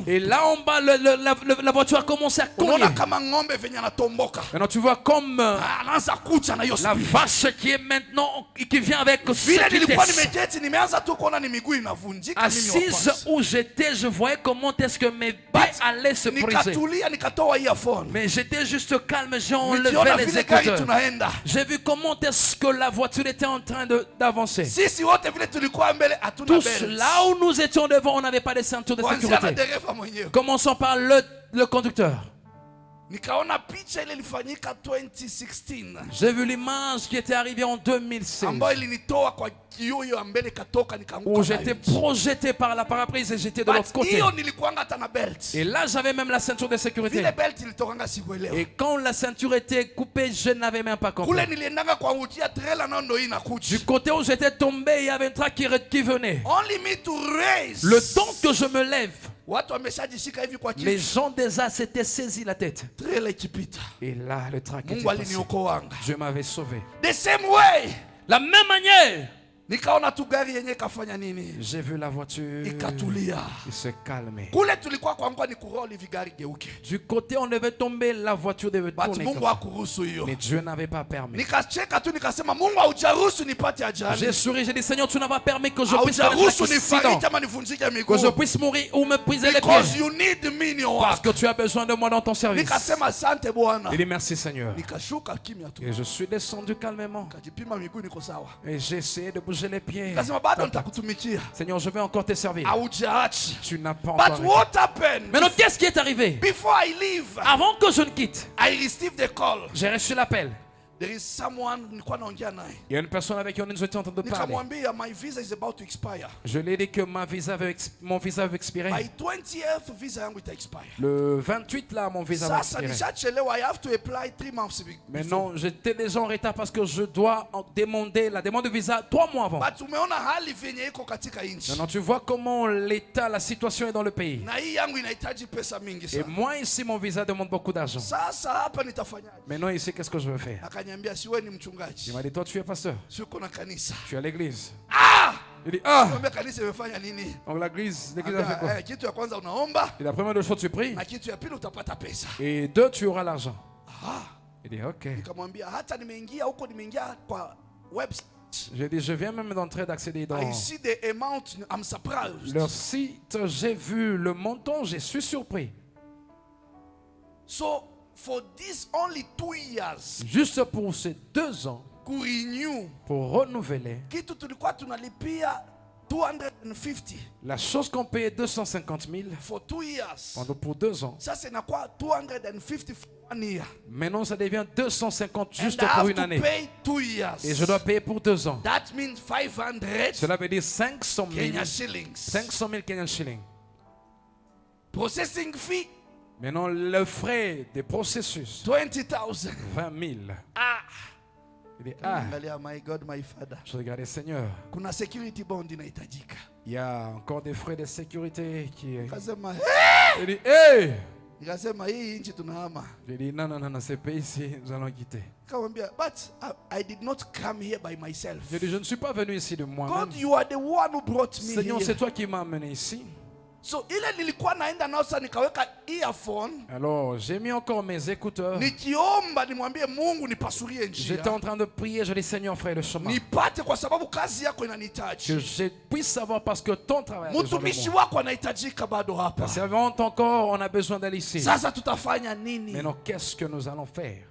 Et là en bas, la voiture a commencé à cogner. Unaona kama ng'ombe venye anatomboka. Maintenant tu vois comme Anaanza kucha na hiyo la speed. vache qui est maintenant, qui vient avec Vile cette nilikuwa vitesse. nimeketi nimeanza tu kuona ni miguu inavunjika mimi wa Assise kwanza. où j'étais, je voyais comment est-ce que mes pieds allaient se briser. Nikatulia nikatoa earphone. Mais j'étais juste calme, j'ai enlevé Nikiona les vile gari écouteurs. tunaenda. J'ai vu comment est-ce que la voiture était en train d'avancer. Sisi wote vile tulikuwa mbele hatuna Tous belt. là où nous étions devant, on n'avait pas de ceinture de Kuanzia na sécurité. dereva mwenyewe. Commençons par le conducteur. Nikaona picha ile ilifanyika 2016 J'ai vu l'image qui était arrivée en 2016 ambayo ilinitoa kwa kioo ya mbele katoka où nikaanguka. j'étais projeté par la paraprise et j'étais de l'autre But côté. hiyo nilikuanga hata na belt. Et là, j'avais même la ceinture de sécurité. Vile belt ilitokanga sikuelewa. Et quand la ceinture était coupée, je n'avais même pas compris. Kule niliendanga kwa ujia trailer na ndo inakuja. Du côté où j'étais tombé, il y avait un train qui venait. Only me to raise. Le temps que je me lève, Watu wameshajishika hivi kwa les kichwa. gens déjà s'étaient saisis la tête. Trailer ikipita. Et là, le train qui était Mungu passé, aliniokoanga. je m'avais sauvé. The same way. La même manière, Nikaona tu gari yenye kafanya nini? j'ai vu la voiture Ikatulia. il se calmer. Kule tulikuwa kwa ni kuroli hivi gari geuke. Du côté, on devait tomber, la voiture devait But tourner. Mungu comme ça. hakuruhusu hiyo. Mais Dieu n'avait pas permis. Nikacheka tu nikasema Mungu haujaruhusu nipate J'ai ajali. souri, j'ai dit Seigneur, tu n'as pas permis que je puisse faire un Haujaruhusu accident, nifariki ama nivunjike que je miguu. puisse mourir ou me briser les Because pieds. you need me in your Parce work. que tu as besoin de moi dans ton service. Nikasema asante Bwana. Il dit merci Seigneur. Nikashuka kimya tu. Et je suis descendu calmement. Nikajipima miguu niko sawa. Et j'ai essayé de bouger les pieds. Nikasema bado nitakutumikia. Seigneur, je vais encore te servir. Haujaachi. Tu n'as pas But encore. what happened? Maintenant, qu'est-ce qui est arrivé? Before I leave, Avant que je ne quitte, I received a call. j'ai reçu l'appel. There is someone nilikuwa naongea naye. Il y a une personne avec qui nous étions en train de parler. Nikamwambia my visa is about to expire. Je lui ai dit que mon visa avait expiré. By 20th visa yangu ita expire. Le 28 là, mon visa va Sasa expirer. nishachelewa, I have to apply 3 months before. Mais non, j'étais déjà en retard parce que je dois demander la demande de visa 3 mois avant. But umeona hali venye iko katika nchi. Maintenant, tu vois comment l'état, la situation est dans le pays. Na hii yangu inahitaji pesa mingi Et sana. moi ici, mon visa demande beaucoup d'argent. Sasa hapa nitafanyaje? Maintenant ici, qu'est-ce que je veux faire? Akaniambia si wewe ni Il mchungaji. m'a dit, toi tu es pasteur, Si uko na kanisa. tu es à l'église. Ah! Il dit, ah! Niambia kanisa imefanya nini? Donc l'église a fait quoi? Kitu ya kwanza unaomba Et la première des choses, tu pries. na kitu ya pili utapata pesa. Et 2, tu auras l'argent. Ah, Il dit, ok. nikamwambia hata nimeingia huko, nimeingia kwa website. J'ai dit, je viens même d'entrer d'accéder dans I see the amount, I'm surprised. leur site. J'ai vu le montant, je suis surpris. So for this only 2 years, Juste pour ces 2 ans, kurenew pour renouveler, kitu tulikuwa tunalipia 250 la chose qu'on payait 250 000 for 2 years. pour 2 ans. Sasa inakuwa 250 for 1 year. Maintenant, ça devient 250 juste And I pour have une to année. pay 2 years. Et je dois payer pour 2 ans. That means 500 Cela veut dire 500 000 Kenya shillings. 500 000 Kenyan shillings. Processing fee Maintenant, le frais des processus, 20,000. 20 000. Ah, Il dit, ah, angalia, my God, my Father. je regardais, Seigneur, Kuna security bond inahitajika. il y a encore des frais de sécurité qui... Nikasema, Il dit, hey! nikasema hii nchi tunahama. J'ai dit, non, non, non, non, ce pays-ci, nous allons quitter. Nikamwambia, but I did not come here by myself. J'ai dit, je ne suis pas venu ici de moi-même. God, you are the one who brought me Seigneur, here. c'est toi qui m'as amené ici. So ile nilikuwa naenda nao sasa, nikaweka earphone Alors, j'ai mis encore mes écouteurs. nikiomba nimwambie Mungu nipasurie njia J'étais en train de prier, je dis, Seigneur, frère, le chemin. nipate, kwa sababu kazi yako Que inanihitaji. je puisse savoir parce que ton travail a besoin de Mtumishi moi. wako anahitajika bado La hapa. servante encore, on a besoin d'aller ici. Sasa tutafanya nini? Maintenant, qu'est-ce que nous allons faire?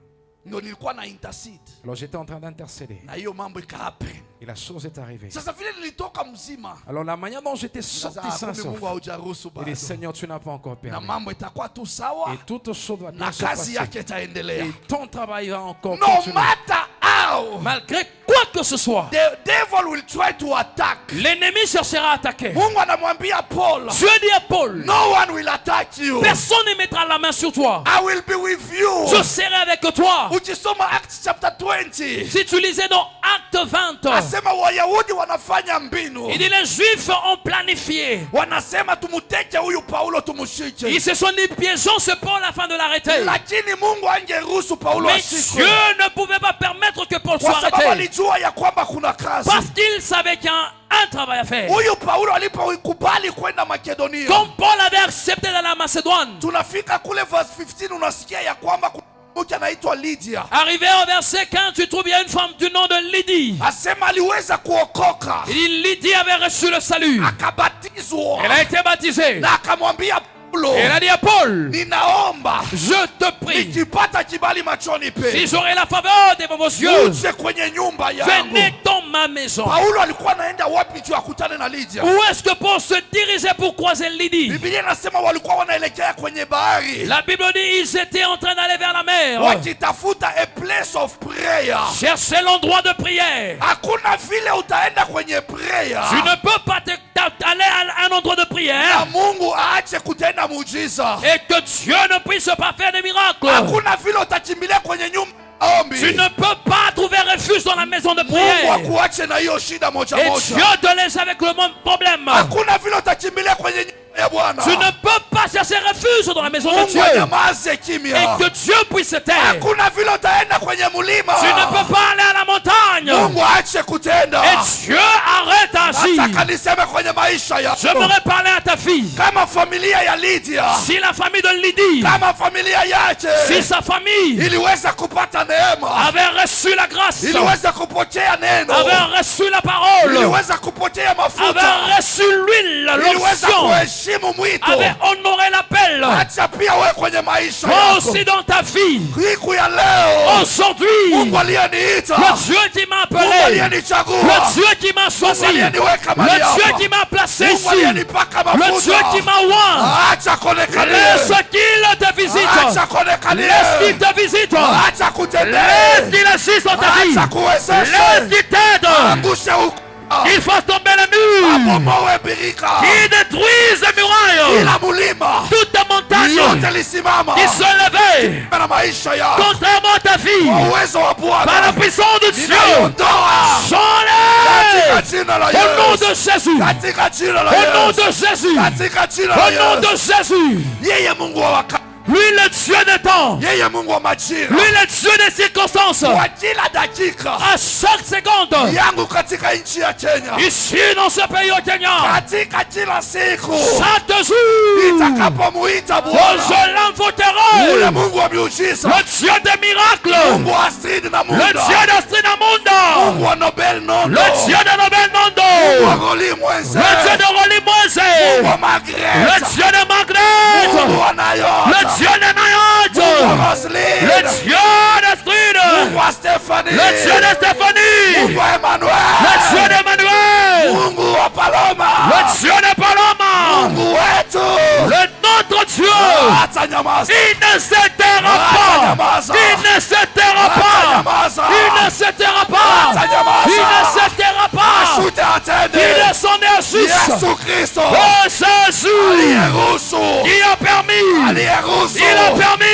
Ndio nilikuwa na intercede Alors, j'étais en train d'intercéder. na hiyo mambo ikahappen. Et la chose est arrivée. Sasa vile nilitoka mzima, Alors, la manière dont j'étais sorti sasa sans kumbe Mungu sauf. haujaruhusu Il dit, bado, Seigneur, tu n'as pas encore na permis. mambo itakuwa tu sawa Et toute chose va bien na se kazi passer. yake itaendelea. Et ton travail va encore No continuer. matter how Malgré quoi que ce soit, the devil will try to attack. l'ennemi cherchera à attaquer. Mungu anamwambia Paul, Dieu dit à Paul, no one will attack you. personne ne mettra la main sur toi. I will be with you. Je serai avec avec toi. Ukisoma Acts chapter 20, Si tu lisais dans Acte 20, asema Wayahudi wanafanya mbinu, il dit les Juifs ont planifié. wanasema tumuteke huyu Paulo tumushike, Ils se sont dit piégeons ce Paul afin de l'arrêter. lakini Mungu angeruhusu Paulo Mais ashikwe Dieu ne pouvait pas permettre que Paul soit kwa sababu arrêté. alijua ya kwamba kuna kazi. Parce qu'il savait qu'il y a un travail à faire. Huyu Paulo alipokubali kwenda Makedonia, Comme Paul avait accepté dans la Macédoine, tunafika kule verse 15, unasikia ya kwamba kuna mke anaitwa Lydia. arrivé au verset 15, tu trouves il y a une femme du nom de Lydie. Asema aliweza kuokoka, Il dit Lydie avait reçu le salut. akabatizwa Elle a été baptisée. na akamwambia Paulo, Elle a dit à Paul, ninaomba je te prie, nikipata kibali machoni si pe j'aurai la faveur de vos yeux, uje kwenye nyumba yangu. venez dans ma maison. Paulo alikuwa anaenda wapi juu akutane na Lydia? Où est-ce que Paul se dirigeait pour croiser Lydie? Biblia inasema walikuwa wanaelekea kwenye bahari La Bible dit ils étaient en train d'aller vers la mer, wakitafuta a place of prayer. chercher l'endroit de prière. Hakuna vile utaenda kwenye prayer Tu ne peux pas aller à un endroit de na prière Mungu aache kutenda muujiza. et que Dieu ne puisse pas faire des miracles. Hakuna vile utakimbilia kwenye nyumba ya ombi, Tu ne peux pas trouver refuge dans la maison de Mungu prière. akuache na hiyo shida moja Et moja. Dieu te laisse avec le même problème. Hakuna vile utakimbilia kwenye nyumba ya Bwana, Tu ne peux pas chercher refuge dans la maison de Mungu Dieu anyamaze et kimya. que Dieu puisse se taire. Hakuna vile utaenda kwenye mlima, Tu ne peux pas aller à la montagne Mungu aache kutenda. et Dieu arrête d'agir. Nataka niseme kwenye maisha yako, J'aimerais parler à ta fille. kama familia ya Lydia, Si la famille de Lydie, kama familia yake si sa famille iliweza kupata neema, avait reçu la grâce, iliweza kupokea neno, avait reçu la parole, iliweza kupokea mafuta, avait reçu l'huile, iliweza l'onction, kuheshimu mwito. avait honoré l'appel. Acha pia wewe kwenye maisha Toi yako, aussi dans ta vie, siku ya leo, aujourd'hui, Mungu aliyeniita, le Dieu qui m'a Mungu appelé, aliyenichagua, le Dieu qui m'a choisi, Mungu le aliyeniweka mahali Dieu hapa, qui m'a placé Mungu ici, aliyenipaka le Dieu mafuta, qui m'a oint. acha konekanie, Laisse qu'il te visite. acha konekanie, Laisse qu'il te visite. acha Laisse kutendee, qu'il agisse dans ta vie. acha kuwezeshe, Laisse qu'il t'aide. angushe huko, Qu'il fasse tomber les murs. abomoe birika, Qu'il détruise les murailles. ila mulima Toute montagne yote lisimama qui se levait na maisha yako contrairement à ta vie. kwa uwezo wa Par la Bwana puissance de Dieu. ninaiondoa J'enlève. katika jina la Au nom de Yesu, Jésus. katika jina la Au nom Yesu, de Jésus. katika jina Au nom la de Yesu. Jésus. Yeye Mungu wa wakati, Lui le Dieu des temps. yeye Mungu wa majira, Lui le Dieu des circonstances. kwa kila dakika À chaque seconde. yangu katika nchi ya Kenya, Ici dans ce pays au Kenya. katika kila siku Chaque jour. nitakapomuita Oh, Bwana, je ule l'invoquerai. Mungu wa miujiza, Le Dieu des miracles. Mungu wa Astrid na Le Munda, Dieu d'Astrinamundo. Mungu wa Nobel Nondo, Le Dieu de Nobel Mungu Nondo. wa Roli Mwenze, Le Dieu de Rolly Mungu Moise. wa Le Margaret, Dieu de Margaret. Mungu wa Le Nayota, Dieu de Mungu Mayotte. wa Le Roslyn, Dieu d'Astrid. Mungu wa Stephanie, Le Dieu de Stéphanie. Mungu wa Le Dieu Emmanuel, d'Emmanuel. Mungu wa Paloma, Le Dieu de Paloma. Mungu wetu Le notre Dieu. hata nyamaza, Il ne se taira hata pas. nyamaza, Il ne se taira hata pas. nyamaza, Il ne se taira pas. hata nyamaza, Il ne se taira pas. ashute atende, Il descendait à juste. Yesu Kristo Oh Jésus. aliyeruhusu, Qui a permis. aliyeruhusu Il a permis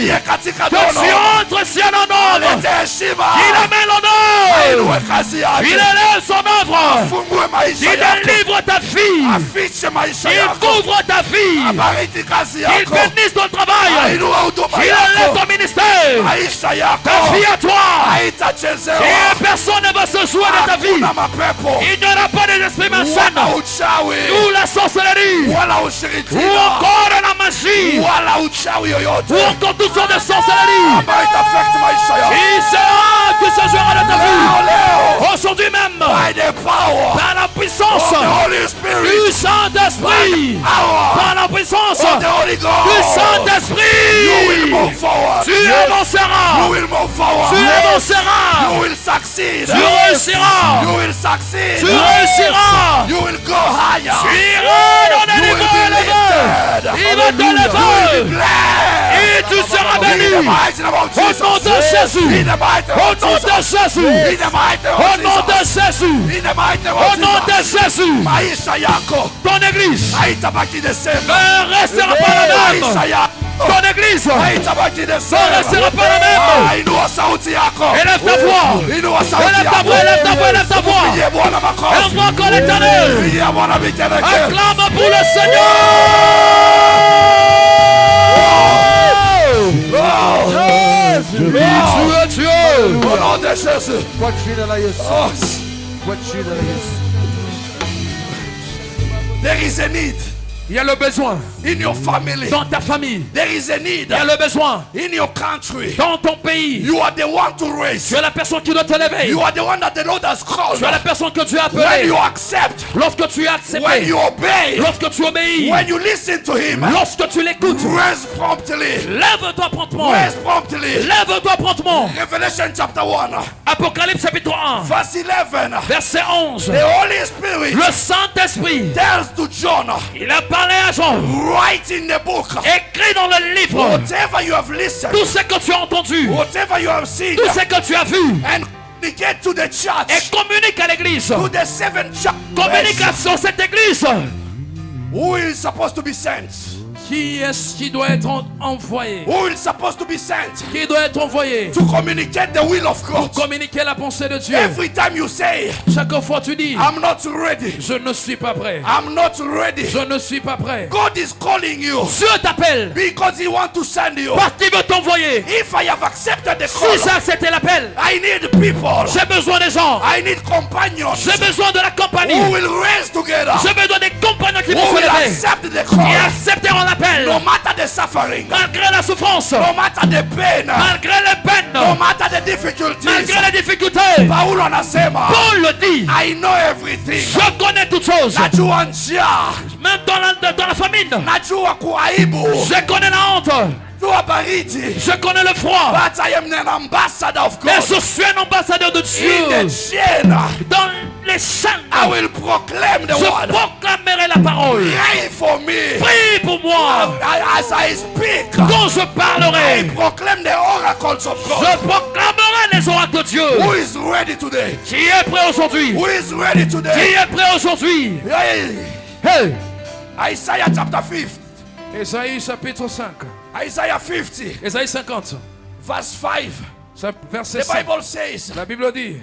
ingie katika que tu dono, entres si un homme. alete heshima, Il amène l'honneur. ainue kazi Il yake, élève son œuvre. afungue maisha Il yako, délivre ta fille. afiche maisha Il yako, couvre ta fille. abariki kazi Il yako, bénisse ton travail. ainua huduma Il élève yako, ton ministère. maisha Ta yako vie à toi. haitachezewa, Et personne ne va se jouer de ta vie. hakuna mapepo Il n'y aura pas d'esprit malsain. wala uchawi Ou la sorcellerie. wala Ou ushirikina encore la magie. wala uchawi Ou yoyote encore toutes sortes de sorcellerie. ambayo itaffect maisha yako Qui sera que ce jouera de ta vie. leo Aujourd'hui même. by the power Par la puissance of the Holy Spirit, du Saint-Esprit. power Par la puissance of the Holy du Ghost, you will Saint-Esprit. move forward, Tu you avanceras. will move forward, Tu avanceras. you will succeed, Tu réussiras. you will succeed, Tu réussiras. you will go higher, Tu iras dans les you will niveaux be élevés. lifted, Il va te lever. blessed. Et tu seras In béni. the mighty name of Au nom de Jesus. Jésus. In the mighty name Au of nom de Jesus. Jésus. In the mighty name Au of nom de Jesus. Jésus. In the mighty name Au of nom de Jesus. Jésus. Maisha yako Ton église haitabaki the same. ne restera pas la même. Maisha yako Ton église haitabaki the ne same. restera pas la même. Inua sauti yako. Élève ta voix. Inua sauti Élève ta yako. voix, élève ta voix, élève ta voix. Pigie Bwana makofi. Élève-toi encore l'Éternel. Pigie Bwana vigelegele. Acclame pour le Seigneur. Tu es. Au nom de Jésus. Kwa jina la Yesu. Oh, Kwa jina la Yesu. there is a need Il y a le besoin in your family. dans ta famille. There is a need Il y a le besoin in your country. dans ton pays. You are the one to raise. Tu es la personne qui doit te lever. You are the one that the Lord has called. Tu es la personne que Dieu a When appelée. you accept, Lorsque tu as when accepté, you obey, lorsque tu obéis, when you listen to Him, lorsque tu l'écoutes, raise promptly. lève-toi promptement. Raise promptly. Lève-toi promptement. Revelation chapter 1, Apocalypse chapitre 1, verse 11. verset 11. The Holy Spirit Le Saint-Esprit, tells to John, il a parlé à Jean. write in the book, Écris dans le livre whatever you have listened, tout ce que tu as entendu, whatever you have seen, tout ce que tu as vu, and communicate to the et church, communique à l'église. to the seven Communique churches. à cette église. Who is supposed to be sent? Qui est-ce qui doit être envoyé? Who is supposed to be sent Qui doit être envoyé to communicate the will of pour God? communiquer la pensée de Dieu? Every time you say, Chaque fois tu dis, I'm not ready, je ne suis pas prêt. I'm not ready, Je ne suis pas prêt. God is calling you Dieu t'appelle because He wants to send you. parce qu'il veut t'envoyer. If I have accepted the Si call, j'ai accepté l'appel, I need people, j'ai besoin des gens. I need companions J'ai besoin de la compagnie. who will race together, J'ai besoin des compagnons qui vont who se will lever accept the et call, accepteront l'appel. no matter the suffering, Malgré la souffrance, no matter the pain, malgré les no peines, matter the difficulties. malgré les difficultés. Paulo anasema, Paul le dit, I know everything. je connais toutes choses. Najua njaa, Même dans la famine, najua kuaibu, je connais la honte. najua baridi. Je connais le froid. But I am an ambassador of Mais God. je suis un ambassadeur de In Dieu. the chain, Dans les chaînes, I will proclaim the je word. proclamerai la parole. Pray for me. Prie pour moi. As I speak, Quand je I parlerai, proclaim the oracles of je God. proclamerai les oracles de Dieu. Who is ready today? Qui est prêt aujourd'hui? Who is ready Qui today? est prêt aujourd'hui? Hey. Hey! Isaiah chapter 50. Ésaïe chapitre 5. Isaiah 50, Ésaïe 50. verse 5. Verset The 5. Bible says, La Bible dit,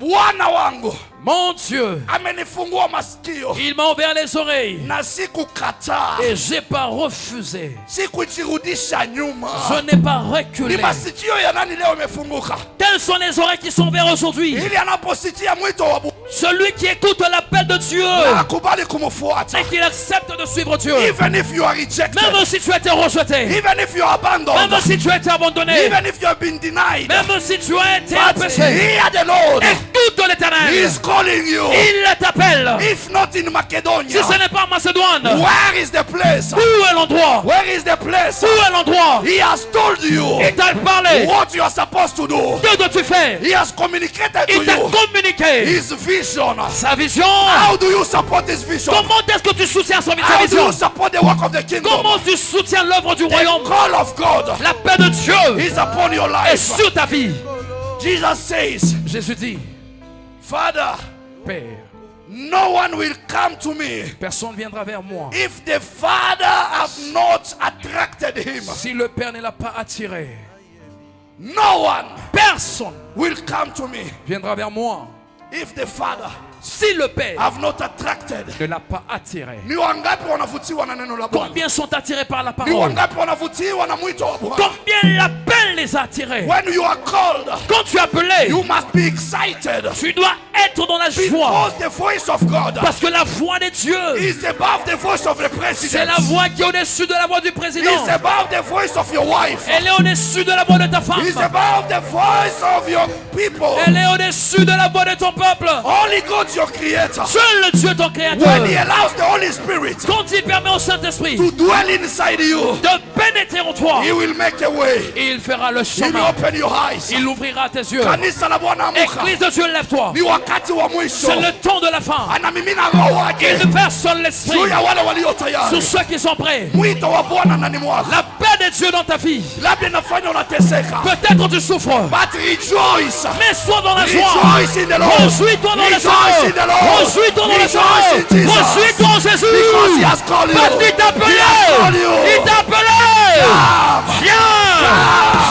Bwana wangu mon Dieu, amenifungua masikio il m'a ouvert les oreilles na sikukataa, et j'ai pas refusé. sikujirudisha nyuma. Je n'ai pas Ni reculé. masikio ya nani leo imefunguka? Quelles sont les oreilles qui sont ouvertes aujourd'hui? Ili anaposikia mwito wa Bwana Celui qui écoute l'appel de Dieu na akubali kumfuata. et qui accepte de suivre Dieu. Even if you are rejected, Même si tu as été rejeté, even if you are abandoned, même si tu as été abandonné, even if you have been denied, même si tu as été but empêché, hear the Lord. écoute He l'Éternel. is calling you. Il t'appelle. If not in Si Macedonia, ce n'est pas en Macédoine, where is the place? où est l'endroit? Where is the place? Où est l'endroit? He has told you Il t'a parlé. what you are supposed to do. Que dois-tu faire? He has communicated to Il t'a you communiqué his vision. sa vision. How do you support his vision? Comment est-ce que tu soutiens sa How do you vision? support the work of the kingdom? Comment tu soutiens l'œuvre du The royaume? call of God La paix de Dieu is upon your est life. sur ta vie. Jesus says, Jésus dit, Father, Père, no one will come to me personne viendra vers moi if the Father have not attracted him. si le Père ne l'a pas attiré. No one Personne will come to me viendra vers moi if the Father si le Père have not attracted. ne l'a pas attiré. Ni wangapi wanavutiwa na neno la Bwana? Combien sont attirés par la Ni parole? wangapi wanavutiwa na mwito wa Bwana? Combien l'appel les a attirés? When you are called, Quand tu es appelé, you must be excited tu dois être dans la joie. because the voice of God Parce que la voix de Dieu, is above the voice of the c'est la president. voix qui est au-dessus de la voix du président. Is above the voice of your wife. Elle est au-dessus de la voix de ta femme. Is above the voice of your people. Elle est au-dessus de la voix de ton peuple. Only God, your creator. Seul le Dieu ton créateur. When he allows the Holy Spirit Quand il permet au Saint-Esprit to dwell inside you, de pénétrer en toi, he will make a way. il fera le He will chemin. open your eyes. Il ouvrira tes yeux. Kanisa la Bwana amuka. Église de Dieu, lève-toi. Ni wakati wa mwisho. C'est le temps de la fin. Anamimina roho wake Il verse l'esprit juu ya wale walio tayari. sur ceux qui sont prêts. Mwito wa Bwana ndani mwako. La paix de Dieu dans ta vie. Labda inafanya unateseka. Peut-être tu souffres, But rejoice. mais sois dans la joie. Rejoice in the Lord. Réjouis-toi dans le Rejoice Seigneur. in the Lord. Réjouis-toi dans le Rejoice Seigneur. in Jesus. Réjouis-toi en Because Jésus. he has called you. Parce qu'il t'a appelé. He has called you. Il t'a appelé. Come. Viens.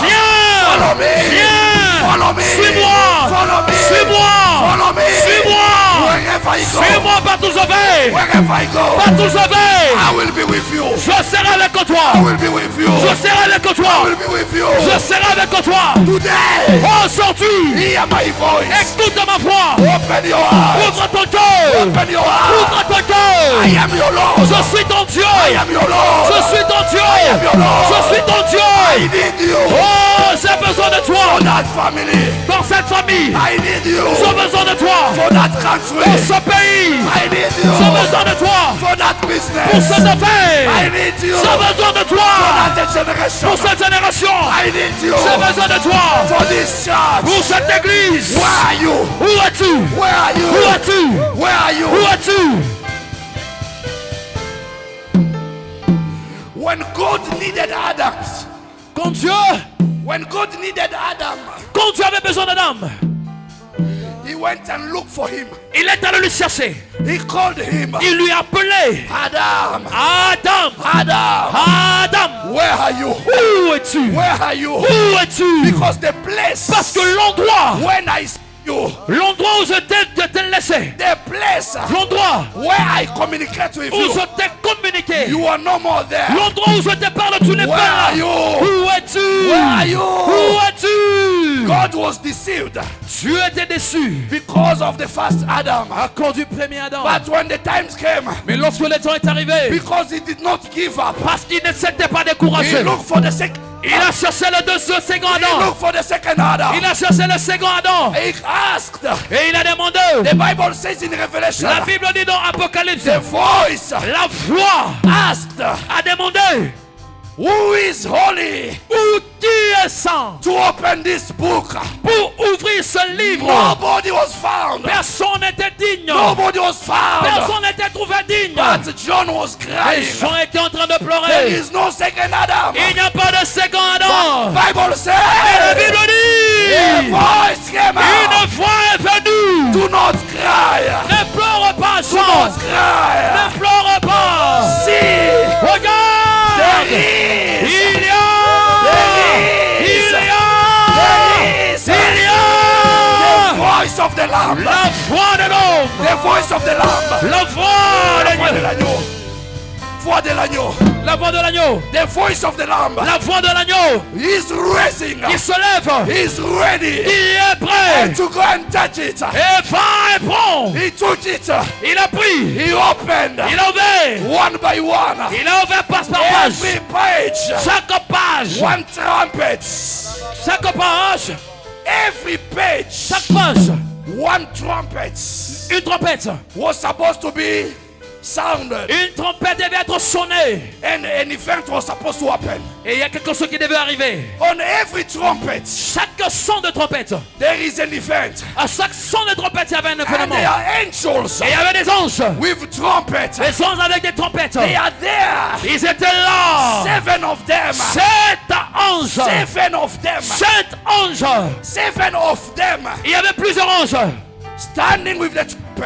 Viens. Follow me. Viens. Follow me. Suis-moi. Follow me. Suis-moi. Follow me. Suis-moi. Wherever you go. Suis-moi partout où je vais. Wherever I go. Partout où je vais. I will be with you. Je serai avec toi. I will be with you. Je serai avec I toi. will be with you. Je serai avec toi. Today. Aujourd'hui, Hear my voice. écoute ma voix. Open your heart. Ouvre ton cœur. Open your heart. Ouvre ton cœur. I am your Lord. Je suis ton Dieu. I am your Lord. Je suis ton Dieu. am your Lord. Je suis ton I Dieu. need you. Oh, j'ai besoin de toi. For that family. Dans cette famille, I need you. j'ai besoin de toi. For that Dans country. ce pays, I need you. j'ai besoin de toi. For that Pour business. cette affaire, I need you. j'ai besoin de For toi. that generation. Pour cette génération, I need you. j'ai besoin de toi. For this church. Pour cette église, Where are you? où es-tu? Where are you? Où es-tu? Where are you? Où es-tu? When God needed Adam. Quand Dieu avait besoin d'un homme, He went and looked for him. il est allé le chercher. He called him. Il lui a appelé Adam. Adam. Adam. Adam, Where are you? où es-tu? Where are you? Où es-tu? Because the place. Parce que l'endroit, When I see you. l'endroit où je t'ai laissé, The place. l'endroit Where I communicate with où you. je t'ai communiqué, You are no more there. l'endroit où je te parle, tu n'es Where pas are là. you? Où es-tu? Where are you? Où es-tu? God was deceived Tu étais déçu because of the first Adam. à cause du premier Adam. But when the times came, Mais lorsque le temps est arrivé, because he did not give up, parce qu'il ne s'était pas he découragé, looked for the second. il a cherché le second He Adam. looked for the second Adam. Il a cherché le second Adam. He asked. Et il a demandé. The Bible says in Revelation. La Bible dit dans Apocalypse, The voice la voix asked, a demandé, who is holy où qui est saint to open this book? pour ouvrir ce livre? Nobody was found. Personne n'était digne. Nobody was found. Personne n'était trouvé digne. But John was Les crying. gens étaient en train de There pleurer. is no second Adam. Il n'y a pas de second Adam. Bible Et la says Bible a dit, voice came out. une voix est venue. Do not cry. Ne pleure pas, Do Jean. not cry. Ne pleure pas. See, Regarde. there is. Il y a. There is. Il y a. There is. Il y a. The voice of the Lamb. La voix de l'homme. The voice of the Lamb. La voix La de voix de l'agneau. l'agneau. Voix de l'agneau. La voix de l'agneau. The voice of the Lamb. La voix de l'agneau. He's raising. Il se lève. He's ready. Il est prêt. To go and touch it. Et va et prend. He took it. Il a pris. He opened. Il a ouvert. One by one. Il a ouvert passe par page. Every page. Chaque page. One trumpet. Chaque page. Every page. Chaque page. One trumpet. Une trompette. Was supposed to be sounded. Une trompette devait être sonnée. And an event was supposed to happen. Et il y a quelque chose qui devait arriver. On every trumpet. Chaque son de trompette. There is an event. À chaque son de trompette, il y avait un And événement. there are angels Et il y avait des anges. with trumpets. Des anges avec des trompettes. They are there. Ils étaient là. 7 of them. 7 anges. 7 of them. 7 anges. 7 of them. Il y avait plusieurs anges. Standing with the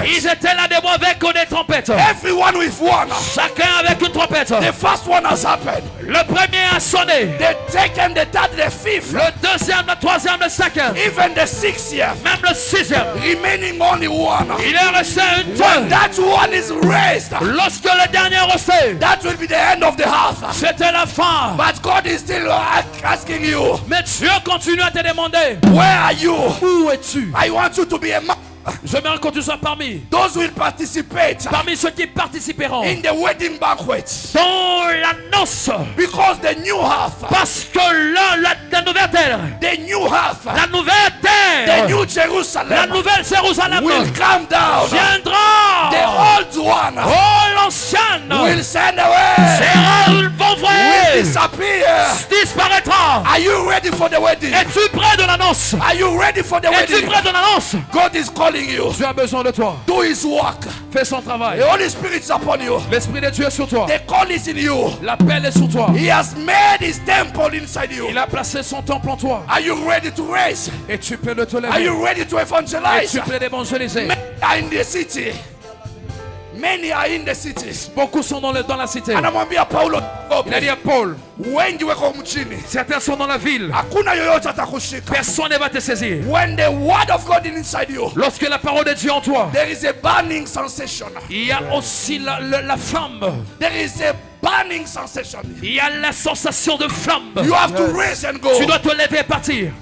Ils trumpets. étaient là debout avec des trompettes. Everyone with one. Chacun avec une trompette. The first one has happened. Le premier a sonné. The second, the third, the fifth. Le deuxième, le troisième, le cinquième. Even the 6th. Même le sixième. Remaining only one. Il est resté une When seule. that one is raised, Lorsque le dernier est resté, that will be the end of the earth. c'était la fin. But God is still asking you, Mais Dieu continue à te demander, where are you? où es-tu? I want you to be a man. J'aimerais que tu sois parmi Those will participate ceux qui participeront in the wedding banquet. dans la noce. Because the new earth, Parce que la nouvelle terre, the new earth, la nouvelle the terre, new la Jerusalem nouvelle Jérusalem will come down. viendra. The old one Oh, l'ancienne will send away. sera envoyée. disappear. disparaîtra. Are you ready for the wedding? Es-tu prêt de l'annonce? Are you ready for the Es-tu wedding? prêt de l'annonce? God is calling you. Dieu a besoin de toi. Do his work. Fais son travail. The Holy Spirit is upon you. L'Esprit de Dieu est sur toi. The call is in you. L'appel est sur toi. He has made his temple inside you. Il a placé son temple en toi. Are you ready to raise? Et tu peux le te Are lever. you ready to Et evangelize? tu peux l'évangéliser. Many are in the city. Many are in the cities. Beaucoup sont dans la cité. Anamwambia Paulo, Il a dit à Paul, wengi weko mchini. certains sont dans la ville. Hakuna yoyote atakushika. Personne ne va te saisir. When the word of God is inside you, Lorsque la parole de Dieu en toi, there is a burning sensation. il y a aussi la flamme. There is a burning sensation. Il y a la sensation de flamme. You have to raise and go. Tu dois te lever et partir.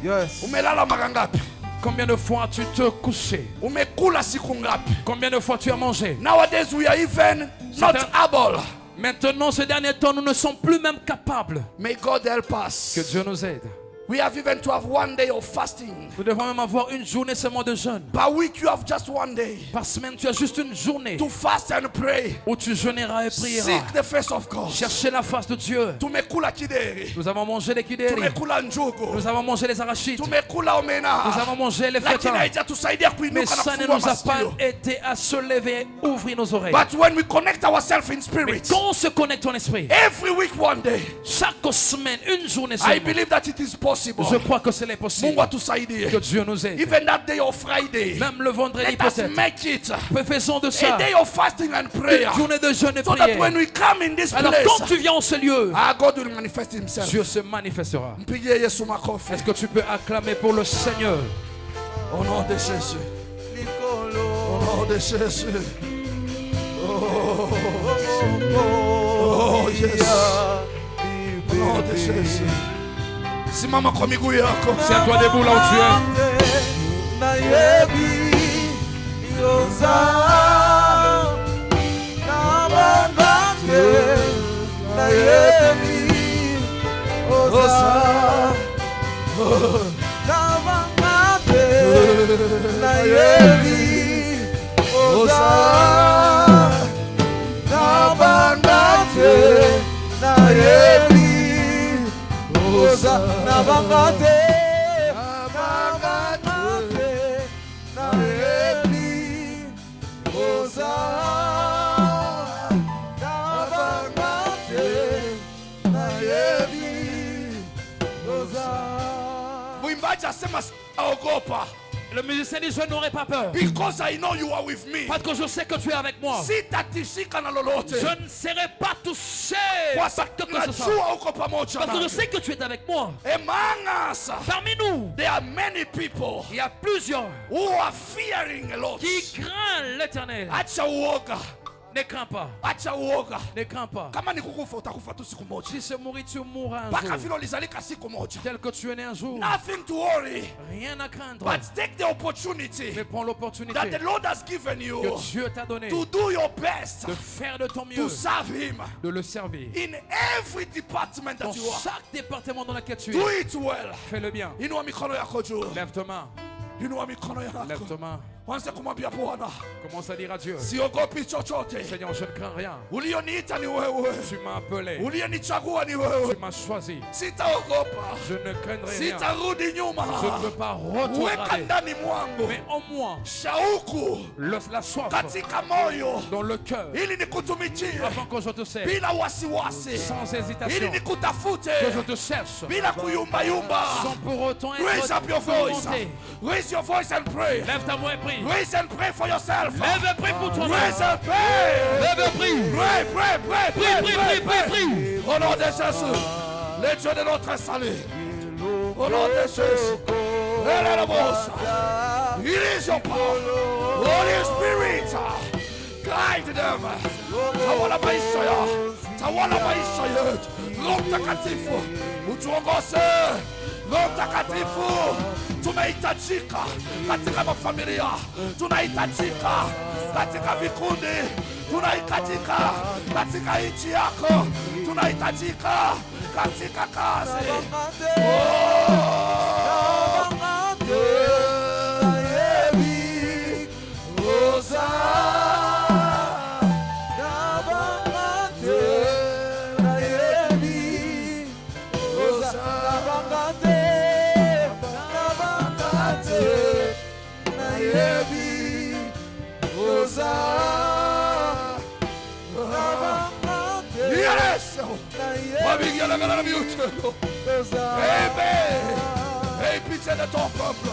Umelala mara ngapi? Combien de fois as-tu te couché? Umekula siku ngapi? Combien de fois tu as mangé? Nowadays we are even not able. Maintenant, ces derniers temps, nous ne sommes plus même capables. May God help us. Que Dieu nous aide. We have even to have one day of fasting. Nous devons même avoir une journée seulement de jeûne. Per week you have just one day Par semaine, tu as juste une journée to fast and pray. où tu jeûneras et prieras. Seek the face of God. Chercher la face de Dieu. Tumekula kideri. Nous avons mangé les kideri. Tumekula njugu. Nous avons mangé les arachides. Tumekula omena. Nous avons mangé les Lakini feta. haijatusaidia Mais kuinuka na ça ne kufungua nous a pas masikio. aidé à se lever et ouvrir nos oreilles. But when we connect ourselves in Mais spirit, quand on se connecte en esprit, every week one day, chaque semaine, une journée I seulement, believe that it is possible. je crois que c'est possible. Mungu atusaidie. Que Dieu nous aide. Even that day of Friday, Même le vendredi let us peut-être. make it Faisons de a ça day of fasting and prayer. une journée de jeûne et So that when prière. we come in this Alors place, quand tu viens en ce lieu, God will manifest himself. Dieu se manifestera. Mpigie Yesu makofi. Est-ce que tu peux acclamer pour le Seigneur? Au nom de Jésus. Au nom de Jésus. Oh yes. Au nom de Jésus. Simama kwa miguu yako. Tiens-toi debout là où tu es. Mwimbaji asema sitaogopa. Le musicien dit, je n'aurai pas peur. Because I know you are with me. Parce que je sais que tu es avec moi. Sitatishika na lolote. Je ne serai pas touché Kwa par sababu que ce soit. najua uko pamoja Parce que je nami. sais que tu es avec moi. Among us, Parmi nous, there are many people il y a plusieurs who are fearing a lot. qui craignent l'éternel. Acha uoga. Ne crains pas. Acha uoga. Ne crains pas. Kama ni kukufa utakufa tu siku moja. Si c'est mourir, tu mourras un Mpaka jour. vile ulizalika siku moja. Tel que tu es né un jour. Nothing to worry. Rien à craindre. But take the opportunity Mais prends l'opportunité that the Lord has given you que Dieu t'a donné to do your best de faire de ton mieux, to serve Him de le servir. in every department Dans that you are. chaque département dans lequel tu Do es, it well. fais-le bien. Inua mikono yako juu. Lève ta main. Inua mikono Lève yako. ta main. Wanze kumwambia Bwana, Commence à dire à Dieu, siogopi chochote. Seigneur, je ne crains rien. Ulioniita ni wewe. Tu m'as appelé. Uliyenichagua ni wewe. Tu m'as choisi. Sitaogopa. Je ne craindrai rien. Sitarudi nyuma. Je ne veux pas Weka retrograder. ndani mwangu Mais en moi, shauku la soif katika moyo dans le cœur, ili nikutumikie afin que je te serve bila wasiwasi, sans ili hésitation, nikutafute que je te cherche bila kuyumbayumba. sans pour autant Raise être up your voice. tourmenté. Raise your voice and pray. Lève ta voix et prie. Raise and pray for yourself. Lève et prie pour toi. Raise and pray. Lève et prie. Pray, pray, pray, Prie, prie, prie, prie. Au nom de Jésus, le Dieu de notre salut. Au nom de Jésus. It is your power. Holy Spirit, guide them. Tawala maisha yao. Tawala maisha yetu. Roho Mtakatifu, utuongoze. Roho Mtakatifu, tumehitajika katika mafamilia, tunahitajika katika vikundi, tunahitajika katika nchi yako, tunahitajika katika kazi. Aie pitié de ton peuple.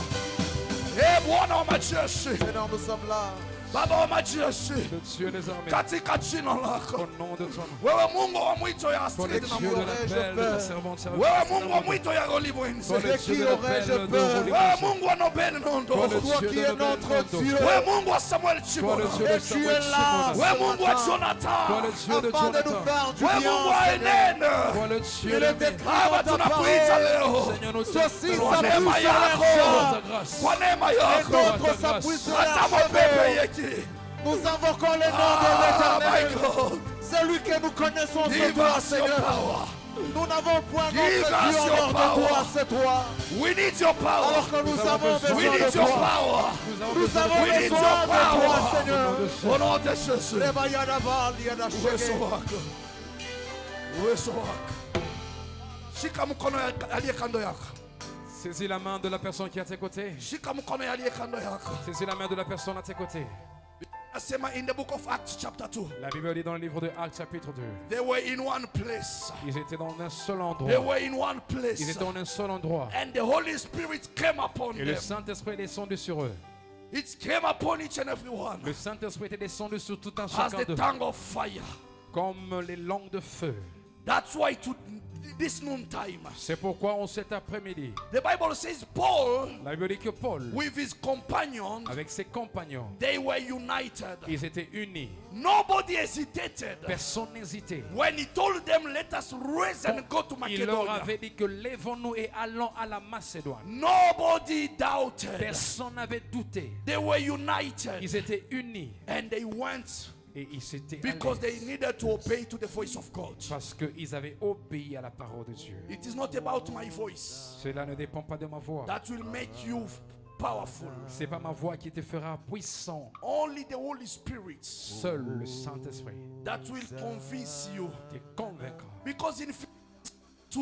Et Bwana majeshi. Seigneur, nous sommes là. Baba majeshi. Le Dieu des armées, Katika jina lako. au nom de ton nom, Wewe Mungu wa mwito ya pour le Astrid na Dieu de Mungu. l'appel de ta servante servitrice, Wewe Mungu wa mwito ya Rolibwenzi. pour le Dieu de l'appel de Holy Wewe Ghost, Mungu wa Nobel Nondo. pour le Toi Dieu qui de es Nobel notre Nondo, Dieu. Wewe Mungu wa Samuel pour le Chibona. Dieu de Et tu Samuel es là. Shimona, Wewe Mungu wa pour Jonathan. le Dieu de Afin de nous Jonathan, faire du Wewe bien, Mungu wa Seigneur. Helene. pour le Dieu Il de est Mé. écrit Baba dans ta tunakuita parole. leo. Seigneur, nous Ceci Kwa s'appuie neema sur la yako. foi. ta grâce. Kwa neema Et yako. d'autres s'appuient sur la Hata mapepe foi. yeki. Nous invoquons le nom de Ah, l'Éternel. my God. Celui que nous connaissons, c'est Give toi, us your Seigneur. power. Nous n'avons point Give d'autre us Dieu en your dehors de toi, power. c'est toi. We need your power. Alors que nous avons We besoin need de your toi. power. Nous avons We need besoin your de toi, power. Seigneur. Au nom de Jésus. Leba yadaval, yadashege. Uwezo wako. Uwezo wako. Shika mkono aliye kando yako. Saisis la main de la personne qui est à tes côtés. Shika mkono aliye kando yako. Saisis la main de la personne à tes côtés. Nasema in the book of Acts chapter 2. La Bible dit dans le livre de Actes chapitre 2. They were in one place. Ils étaient dans un seul They endroit. were in one Ils place. étaient dans un seul endroit. And the Holy Spirit came upon Et le them. Saint-Esprit est descendu sur eux. It came upon each and every one. Le Saint-Esprit était descendu sur tout un As chacun the d'eux. tongue of fire. Comme les langues de feu. That's why to this noon time. C'est pourquoi en cet après-midi, The Bible says Paul la Bible dit que Paul, with his companions, avec ses compagnons, they were united. ils étaient unis. Nobody hesitated. Personne n'hésitait. When he told them, let us raise and go to Il leur Macedonia. avait dit que lèvons-nous et allons à la Macédoine. Nobody doubted. Personne n'avait douté. They were united. Ils étaient unis And they went et ils s'étaient because they alliés needed to obey to the voice of God. parce qu'ils avaient obéi à la parole de Dieu. It is not about my voice Cela ne dépend pas de ma voix. that will make you powerful. C'est pas ma voix qui te fera puissant. Only the Holy Spirit Seul le Saint-Esprit that will convince you. te convaincra. Because in Philippians 2,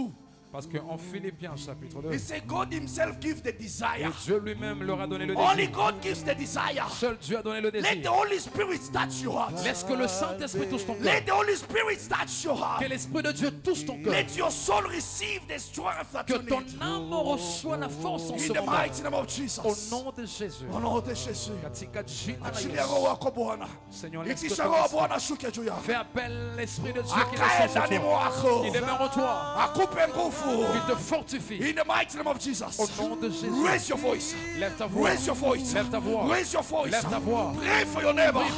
Parce qu'en Philippiens chapitre 2, he said God himself gives the et desire. Dieu lui-même leur a donné le Only désir. God gives the desire. Seul Dieu a donné le Let the désir. Holy Spirit touch your heart. Laisse que le Saint-Esprit touche ton cœur. Let the Holy Spirit touch your heart. Que l'Esprit de Dieu touche ton cœur. Let your soul receive the strength that Que you ton need. âme reçoit la force en In ce the moment. mighty name of Jesus. Au nom de Jésus. Au nom de Jésus. Katika jina la Achilia Yesu. roho wako Bwana. Seigneur, laisse que Itisha ton roho wa esprit Bwana ashuke juu yako. fais appel à l'Esprit de Dieu qui Akae descend ndani sur toi. mwako. Il demeure en toi. Akupe nguvu. Il te fortifie. In the mighty name of Jesus. Au nom de Jésus. Raise your voice. Lève ta voix. Raise your voice. Lève ta voix. Raise your voice. Lève ta voix. Pray for your neighbor. Prie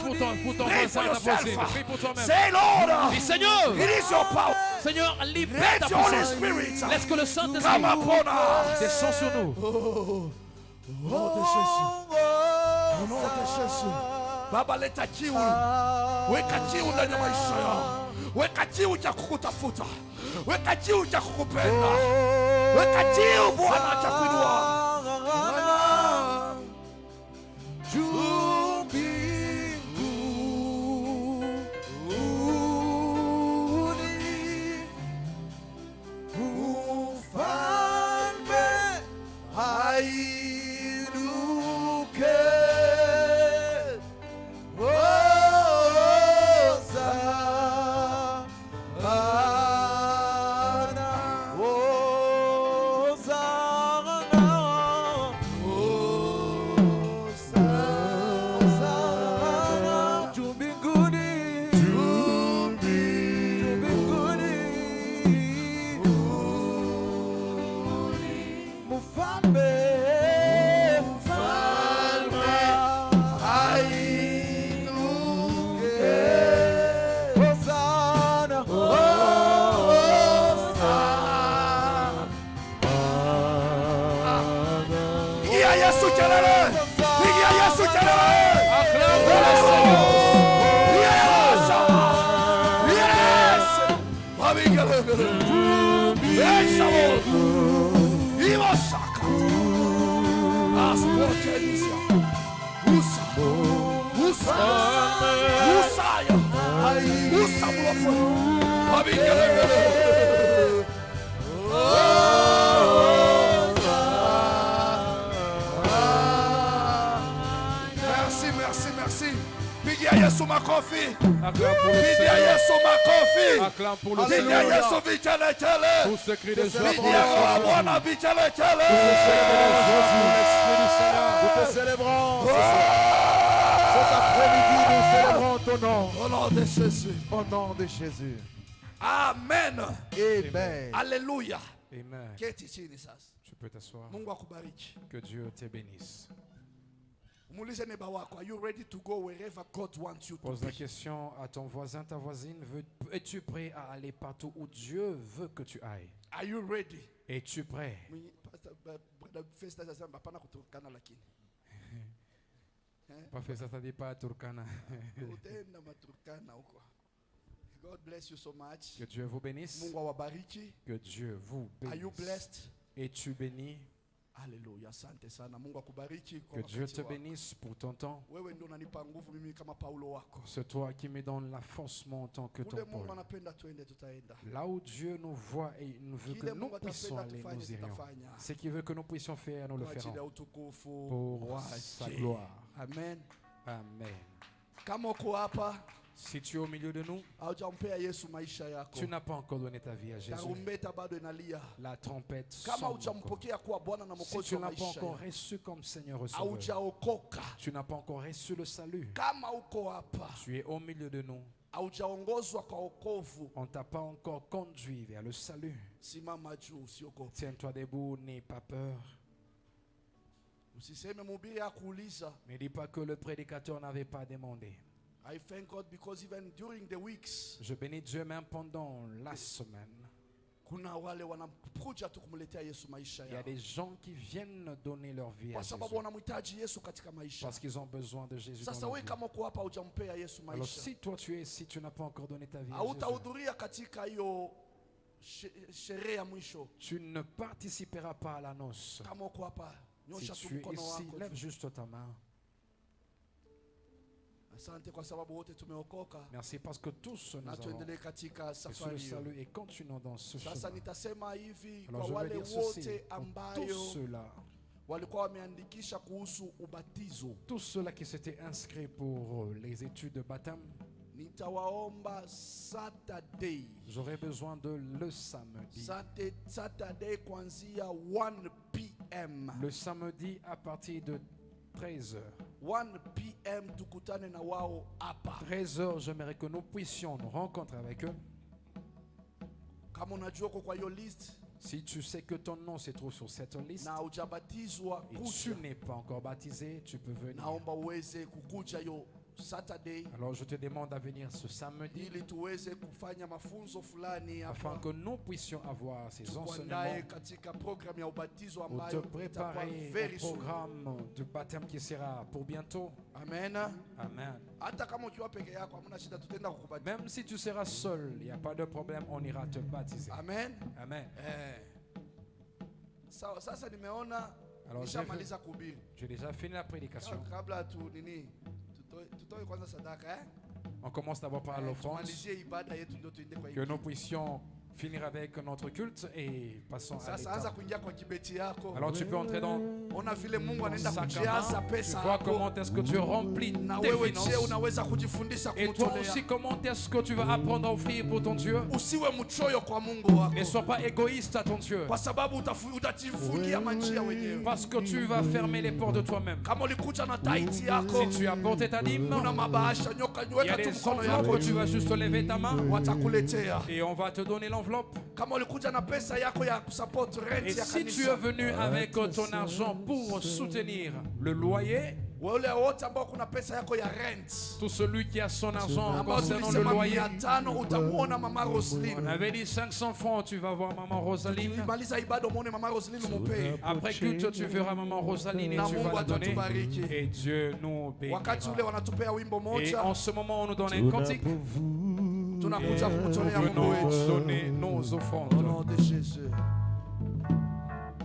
pour ton Pray voisin for et ta voisine. yourself. Prie pour toi-même. Say, Lord, Dis Seigneur, it is your power. Seigneur, libère ta Let your Holy puissance. Spirit Laisse que le come Saint-Esprit upon us. descende sur nous. Au nom de Jésus. Au nom de Jésus. Baba, leta kiu. Weka kiu ndani ya maisha yao. Weka kiu cha kukutafuta. Weka kiu cha kukupenda. Weka kiu Bwana cha kuinua. Pigia Yesu kelele. Pigia Yesu kelele. Yes. Yes. Mami kelele. Yes, Lord. Iwa shaka. Asportenisia. Usa. Usa. Usaya. Usa mlopo. Mami kelele. Merci, merci, merci. Pigia Yesu makofi. Acclame pour le Pigia Seigneur. Yesu makofi. Acclame pour le Pigia Seigneur. Yesu vichele-chele. Tous ces cris de joie pour le Pigia wa Seigneur. Bwana vichele-chele. L'Esprit du Seigneur. Nous te célébrons. Cet après-midi, nous célébrons ton nom. Au nom de Jésus. Au nom de Jésus. Amen. Amen. Alléluia. Amen. Keti chini sasa. Tu peux t'asseoir. Mungu akubariki. Que Dieu te bénisse. Muulize neighbor wako, are you ready to go wherever God wants you to Pose la be? question à ton voisin, ta voisine. Es-tu prêt à aller partout où Dieu veut que tu ailles? Are you ready? Es-tu prêt? Pastor brother Festus asema hapana kutukana lakini. Pas fait ça, ça dit pas Turkana. Utaenda matukana huko. God bless you so much. Que Dieu vous bénisse. Mungu awabariki. Que Dieu vous Are you bénisse. blessed? Es-tu béni? Hallelujah. Asante sana. Mungu akubariki kwa Que Dieu wakati te wako. bénisse pour ton temps. Wewe ndio unanipa nguvu mimi kama Paulo wako. C'est toi qui me donne la force en tant que ton Kule Mungu Paul. anapenda tuende tutaenda. Là où Dieu nous voit et nous veut que Kile nous Mungu puissions atapenda aller, tufanye nous irions. tutafanya. Ce qu'il veut que nous puissions faire, nous le Kwa ajili ya ferons. utukufu Pour wake. sa gloire. Amen. Amen. Kama uko hapa Si tu es au milieu de nous, haujampea Yesu maisha yako. tu n'as pas encore donné ta vie à Jésus. Tarumbeta bado inalia. La trompette Kama sonne encore. hujampokea kuwa Bwana na Si Mwokozi tu wa n'as pas maisha encore yako, reçu comme Seigneur et Sauveur, haujaokoka. tu n'as pas encore reçu le salut. Kama uko hapa Tu es au milieu de nous. haujaongozwa kwa wokovu, On ne t'a pas encore conduit vers le salut. simama juu, usiogope. Tiens-toi debout, n'aie pas peur. Usiseme mhubiri hakuuliza. Ne dis pas que le prédicateur n'avait pas demandé. I thank God because even during the weeks Je bénis Dieu même pendant la semaine. kuna wale wanakuja tu kumletea Yesu maisha Il y a yao, des gens qui viennent donner leur vie à kwa Jésus sababu wanamhitaji Yesu katika maisha. parce qu'ils ont besoin de Jésus dans Sasa leur wewe vie. kama uko hapa hujampea Yesu Alors maisha, si toi tu es ici, tu n'as pas encore donné ta vie à Jésus, hautahudhuria katika hiyo sherehe ya mwisho. tu ne participeras pas à la noce. Kama uko hapa, Si nyosha tu tu es mkono ici, wako. lève juste ta main. Asante kwa sababu wote tumeokoka Merci parce que tous nous na avons tuendelee katika reçu le safari hiyo. salut et continuons dans ce Sasa chemin. nitasema hivi Alors kwa je vais wale dire ceci wote pour tous ambayo ceux-là, walikuwa wameandikisha kuhusu ubatizo, tous ceux-là qui s'étaient inscrits pour les études de baptême. nitawaomba Saturday, J'aurais besoin de le samedi. Saturday kuanzia 1 p.m. Le samedi à partir de 13h. 1 p.m. tukutane na wao hapa. 13h, j'aimerais que nous puissions nous rencontrer avec eux. Kama unajua uko kwa hiyo list Si tu sais que ton nom se trouve sur cette liste na hujabatizwa, et tu kuja, n'es pas encore baptisé, tu peux venir. naomba uweze kukuja hiyo Saturday Alors je te demande à venir ce samedi ili tuweze kufanya mafunzo fulani afin hapa, que nous puissions avoir ces tukuandae enseignements katika programu ya ubatizo pour te ambayo itakuwa préparer very un soon. programme de baptême qui sera pour bientôt. Amen. Amen. Hata kama ukiwa peke yako hamna shida, tutaenda kukubatiza. Même si tu seras seul, il n'y a pas de problème, on ira te baptiser. Amen. Amen. Sawa, sasa nimeona Alors nishamaliza kuhubiri. j'ai déjà fini la prédication. Kabla tu nini, tutoe kwanza sadaka On commence d'abord par l'offrande, tumalizie ibada yetu ndio tuende kwa que ibada. nous puissions finir avec notre culte et passons à Sasa anza l'étape. kuingia kwa kibeti yako. Alors tu peux entrer dans Ona vile Mungu anaenda sac à kujaza main. Tu pesa vois yako. comment est-ce que tu remplis Na tes wewe je finances. unaweza kujifundisha Et toi kumtolea. aussi, comment est-ce que tu vas apprendre à offrir pour ton Dieu? Usiwe mchoyo kwa Mungu wako. Ne sois pas égoïste à ton Dieu. Kwa sababu utajifungia manjia wenyewe. Parce que tu vas fermer les portes de toi-même. Kama ulikuja na taiti yako, Si tu as porté ta dîme, una mabahasha nyoka, il y a weka tu des mkono enveloppes yako que tu vas juste lever ta main watakuletea. et on va te donner l'enveloppe. Kama ulikuja na pesa yako ya kusupport rent Et ya si tu es kanisa, venu avec ton argent pour soutenir le loyer, wale wote ambao kuna pesa yako ya rent tout celui qui a son argent ambao concernant le tulisema loyer, 500 utamuona mama on Roseline. avait dit 500 francs, tu vas voir maman Rosaline. Maliza ibada umuone mama Roseline umupee. Après culte, tu verras maman Rosaline et Na tu Mungu vas la donner. atatubariki. Et Dieu nous Wakati ule bénira. wanatupea wimbo Et moja, en ce moment, on nous donne un cantique. tunakuja kumtolea Nous Mungu venons wetu. donner nos Au offrandes. nom de Jésus.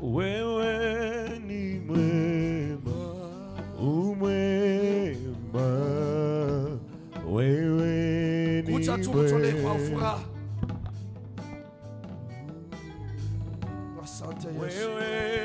Wewe ni mwema, umwema. Wewe ni Kuja tu mtolee kwa mwema. furaha. Asante Yesu. Wewe